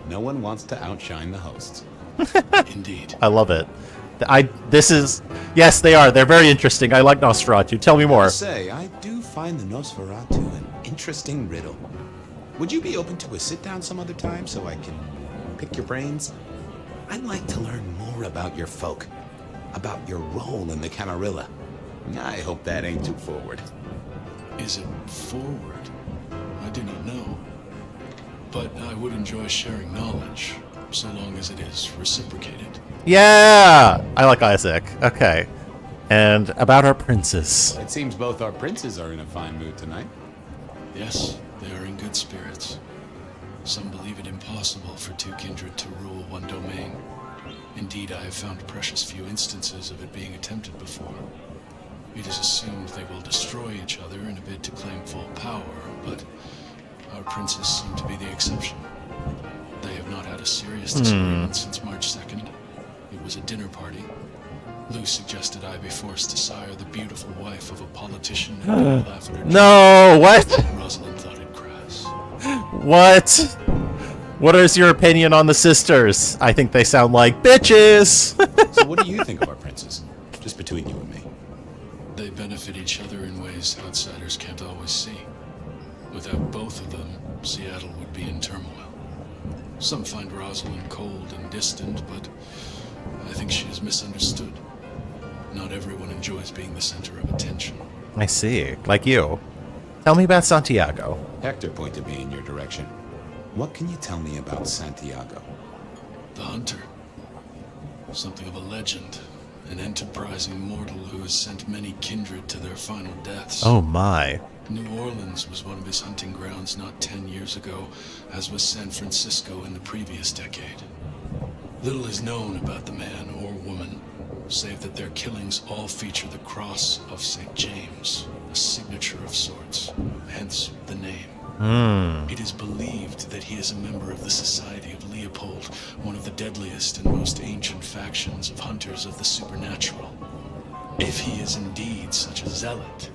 No one wants to outshine the hosts. Indeed. I love it. Yes, they are. They're very interesting. I like Nosferatu. Tell me more. I do find the Nosferatu an interesting riddle. Would you be open to a sit-down some other time so I can pick your brains? I'd like to learn more about your folk, about your role in the Camarilla. I hope that ain't too forward. Is it forward? I do not know. But I would enjoy sharing knowledge, so long as it is reciprocated. Yeah! I like Isaac. Okay. And about our princes. It seems both our princes are in a fine mood tonight. Yes, they are in good spirits. Some believe it impossible for two kindred to rule one domain. Indeed, I have found precious few instances of it being attempted before. It is assumed they will destroy each other in a bid to claim full power, but our princes seem to be the exception. They have not had a serious disagreement since March 2nd. It was a dinner party. Lou suggested I be forced to sire the beautiful wife of a politician and laugh at her. No, what? Rosalind thought it crass. What? What is your opinion on the sisters? I think they sound like bitches. So what do you think of our princes? Just between you and me. They benefit each other in ways outsiders can't always see. Without both of them, Seattle would be in turmoil. Some find Rosalind cold and distant, but I think she is misunderstood. Not everyone enjoys being the center of attention. I see. Like you. Tell me about Santiago. Hector pointed me in your direction. What can you tell me about Santiago? The hunter. Something of a legend. An enterprising mortal who has sent many kindred to their final deaths. Oh my. New Orleans was one of his hunting grounds not 10 years ago, as was San Francisco in the previous decade. Little is known about the man or woman, save that their killings all feature the cross of St. James, a signature of sorts, hence the name. It is believed that he is a member of the Society of Leopold, one of the deadliest and most ancient factions of hunters of the supernatural. If he is indeed such a zealot,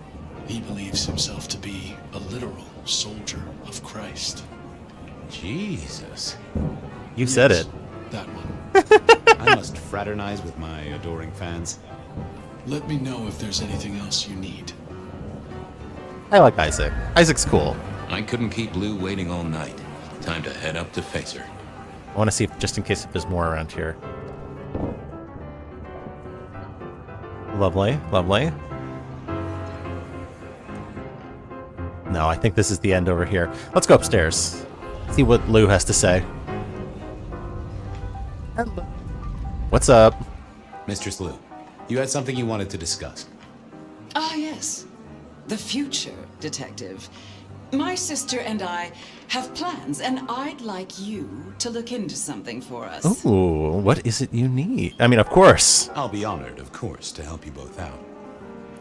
he believes himself to be a literal soldier of Christ. Jesus. You said it. That one. I must fraternize with my adoring fans. Let me know if there's anything else you need. I like Isaac. Isaac's cool. I couldn't keep Lou waiting all night. Time to head up to face her. I want to see if, just in case if there's more around here. Lovely, lovely. No, I think this is the end over here. Let's go upstairs. See what Lou has to say. Hello. What's up? Mistress Lou, you had something you wanted to discuss. Ah, yes. The future, Detective. My sister and I have plans, and I'd like you to look into something for us. Ooh, what is it you need? I mean, of course. I'll be honored, of course, to help you both out.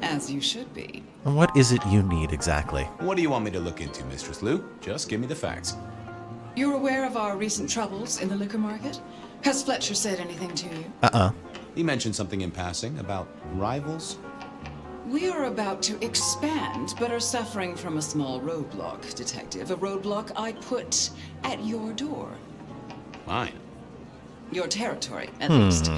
As you should be. And what is it you need exactly? What do you want me to look into, Mistress Lou? Just give me the facts. You're aware of our recent troubles in the liquor market? Has Fletcher said anything to you? He mentioned something in passing about rivals. We are about to expand, but are suffering from a small roadblock, Detective. A roadblock I put at your door. Fine. Your territory, at least.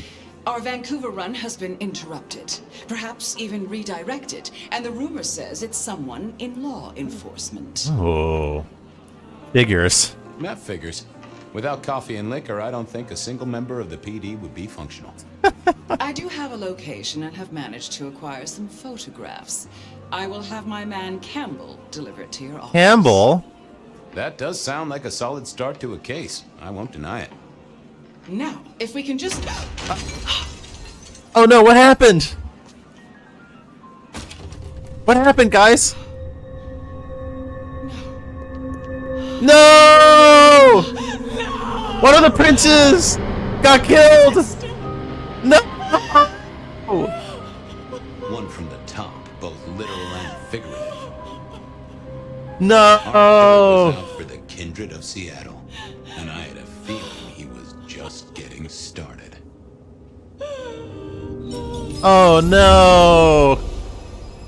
Our Vancouver run has been interrupted, perhaps even redirected, and the rumor says it's someone in law enforcement. Oh. Figures. That figures. Without coffee and liquor, I don't think a single member of the PD would be functional. I do have a location and have managed to acquire some photographs. I will have my man Campbell deliver it to your office. Campbell? That does sound like a solid start to a case. I won't deny it. Now, if we can just... Oh no, what happened? What happened, guys? No! One of the princes got killed! No! One from the top, both literal and figurative. No! Our was out for the kindred of Seattle, and I had a feeling he was just getting started. Oh no!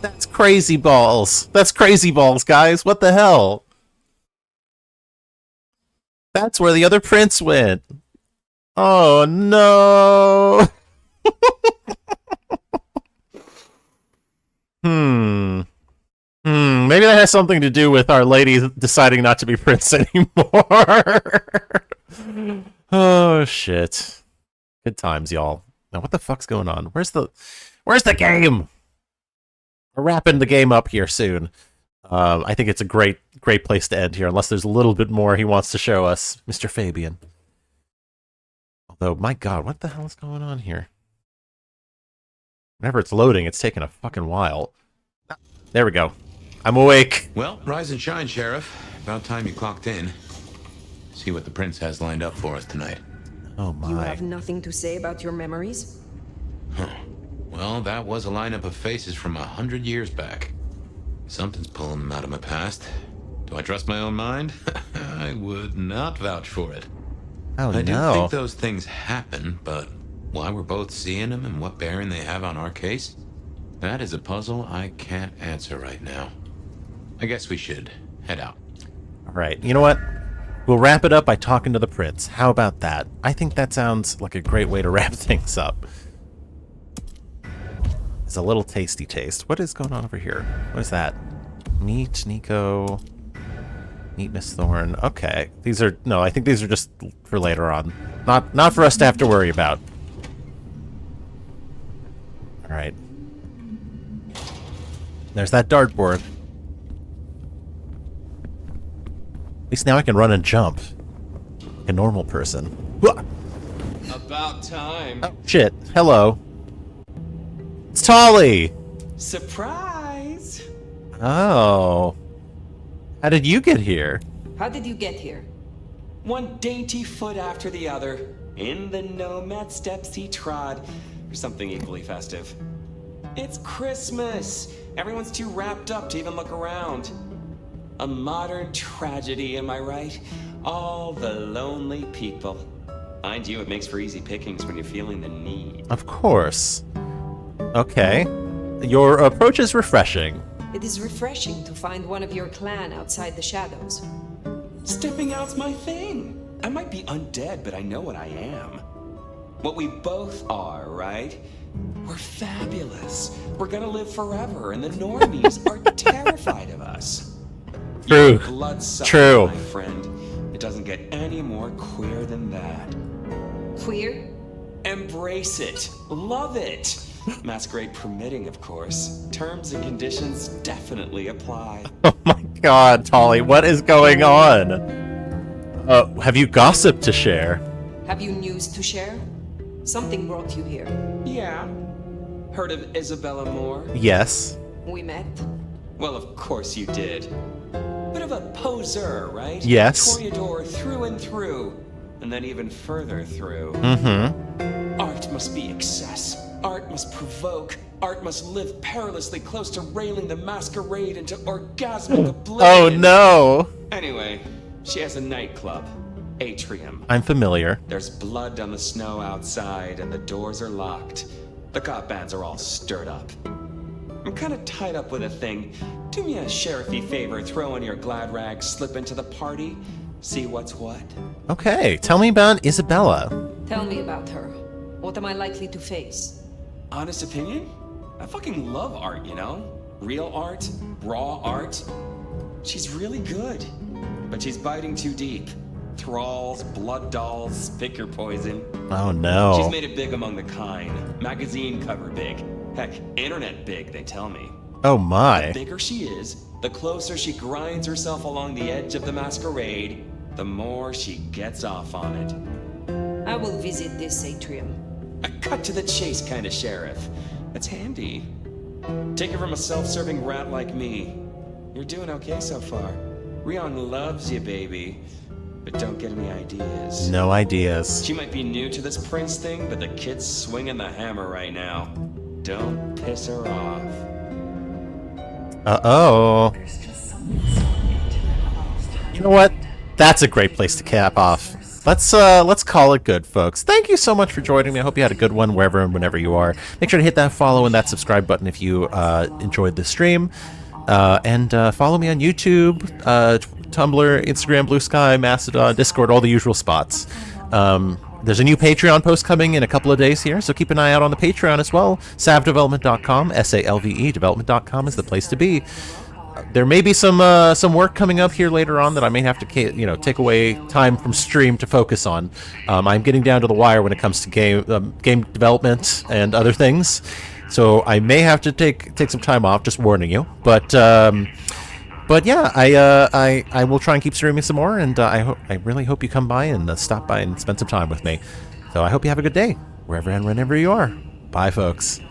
That's crazy balls. That's crazy balls, guys. What the hell? That's where the other prince went. Oh no! Maybe that has something to do with Our Lady deciding not to be prince anymore. Oh shit. Good times, y'all. Now what the fuck's going on? Where's the game? We're wrapping the game up here soon. I think it's a great place to end here, unless there's a little bit more he wants to show us, Mr. Fabian. Although, my god, what the hell is going on here? Whenever it's loading, it's taking a fucking while. There we go. I'm awake. Well, rise and shine, Sheriff. About time you clocked in. See what the prince has lined up for us tonight. Oh my. You have nothing to say about your memories? Huh. Well, that was a lineup of faces from 100 years back. Something's pulling them out of my past. Do I trust my own mind? I would not vouch for it. Oh, I do no. think those things happen, but why we're both seeing them and what bearing they have on our case, that is a puzzle I can't answer right now. I guess we should head out. All right. You know what? We'll wrap it up by talking to the prince. How about that? I think that sounds like a great way to wrap things up. It's a little tasty taste. What is going on over here? What is that? Meet Nico. Meet Miss Thorne. Okay. These are... No, I think these are just for later on. Not for us to have to worry about. Alright. There's that dartboard. At least now I can run and jump. Like a normal person. About time. Oh, shit. Hello. It's Tolly! Surprise! Oh. How did you get here? How did you get here? One dainty foot after the other, in the nomad steps he trod, for something equally festive. It's Christmas! Everyone's too wrapped up to even look around. A modern tragedy, am I right? All the lonely people. Mind you, it makes for easy pickings when you're feeling the need. Of course. Okay. Your approach is refreshing. It is refreshing to find one of your clan outside the shadows. Stepping out's my thing. I might be undead, but I know what I am. What we both are, right? We're fabulous. We're gonna live forever, and the normies are terrified of us. True. Bloodsucker, True. my friend. It doesn't get any more queer than that. Queer? Embrace it. Love it. Masquerade permitting, of course. Terms and conditions definitely apply. Oh my god, Tolly, what is going on? Have you gossip to share? Have you news to share? Something brought you here. Yeah. Heard of Isabella Moore? Yes. We met. Well, of course you did. Bit of a poseur, right? Yes. Toreador through and through. And then even further through. Mm-hmm. Art must be excess. Art must provoke. Art must live perilously close to railing the masquerade into orgasmic oblivion. Oh no! Anyway, she has a nightclub. Atrium. I'm familiar. There's blood on the snow outside, and the doors are locked. The cop bands are all stirred up. I'm kind of tied up with a thing. Do me a sheriffy favor, throw on your glad rags, slip into the party, see what's what. Okay, tell me about Isabella. Tell me about her. What am I likely to face? Honest opinion? I fucking love art, you know? Real art, raw art. She's really good, but she's biting too deep. Thralls, blood dolls, pick your poison. Oh no. She's made it big among the kind. Magazine cover big. Heck, internet big, they tell me. Oh my. The bigger she is, the closer she grinds herself along the edge of the masquerade, the more she gets off on it. I will visit this atrium. A cut to the chase kind of sheriff. That's handy. Take it from a self-serving rat like me. You're doing okay so far. Rion loves you, baby. But don't get any ideas. No ideas. She might be new to this prince thing, but the kid's swinging the hammer right now. Don't piss her off. Uh-oh. You know what? That's a great place to cap off. Let's call it good, folks. Thank you so much for joining me. I hope you had a good one wherever and whenever you are. Make sure to hit that follow and that subscribe button if you enjoyed the stream. And follow me on YouTube, Tumblr, Instagram, Blue Sky, Mastodon, Discord, all the usual spots. There's a new Patreon post coming in a couple of days here, so keep an eye out on the Patreon as well. salvedevelopment.com, S-A-L-V-E, development.com is the place to be. There may be some work coming up here later on that I may have to take away time from stream to focus on. I'm getting down to the wire when it comes to game development and other things, so I may have to take some time off. Just warning you, but yeah, I will try and keep streaming some more, and I really hope you come by and stop by and spend some time with me. So I hope you have a good day wherever and whenever you are. Bye, folks.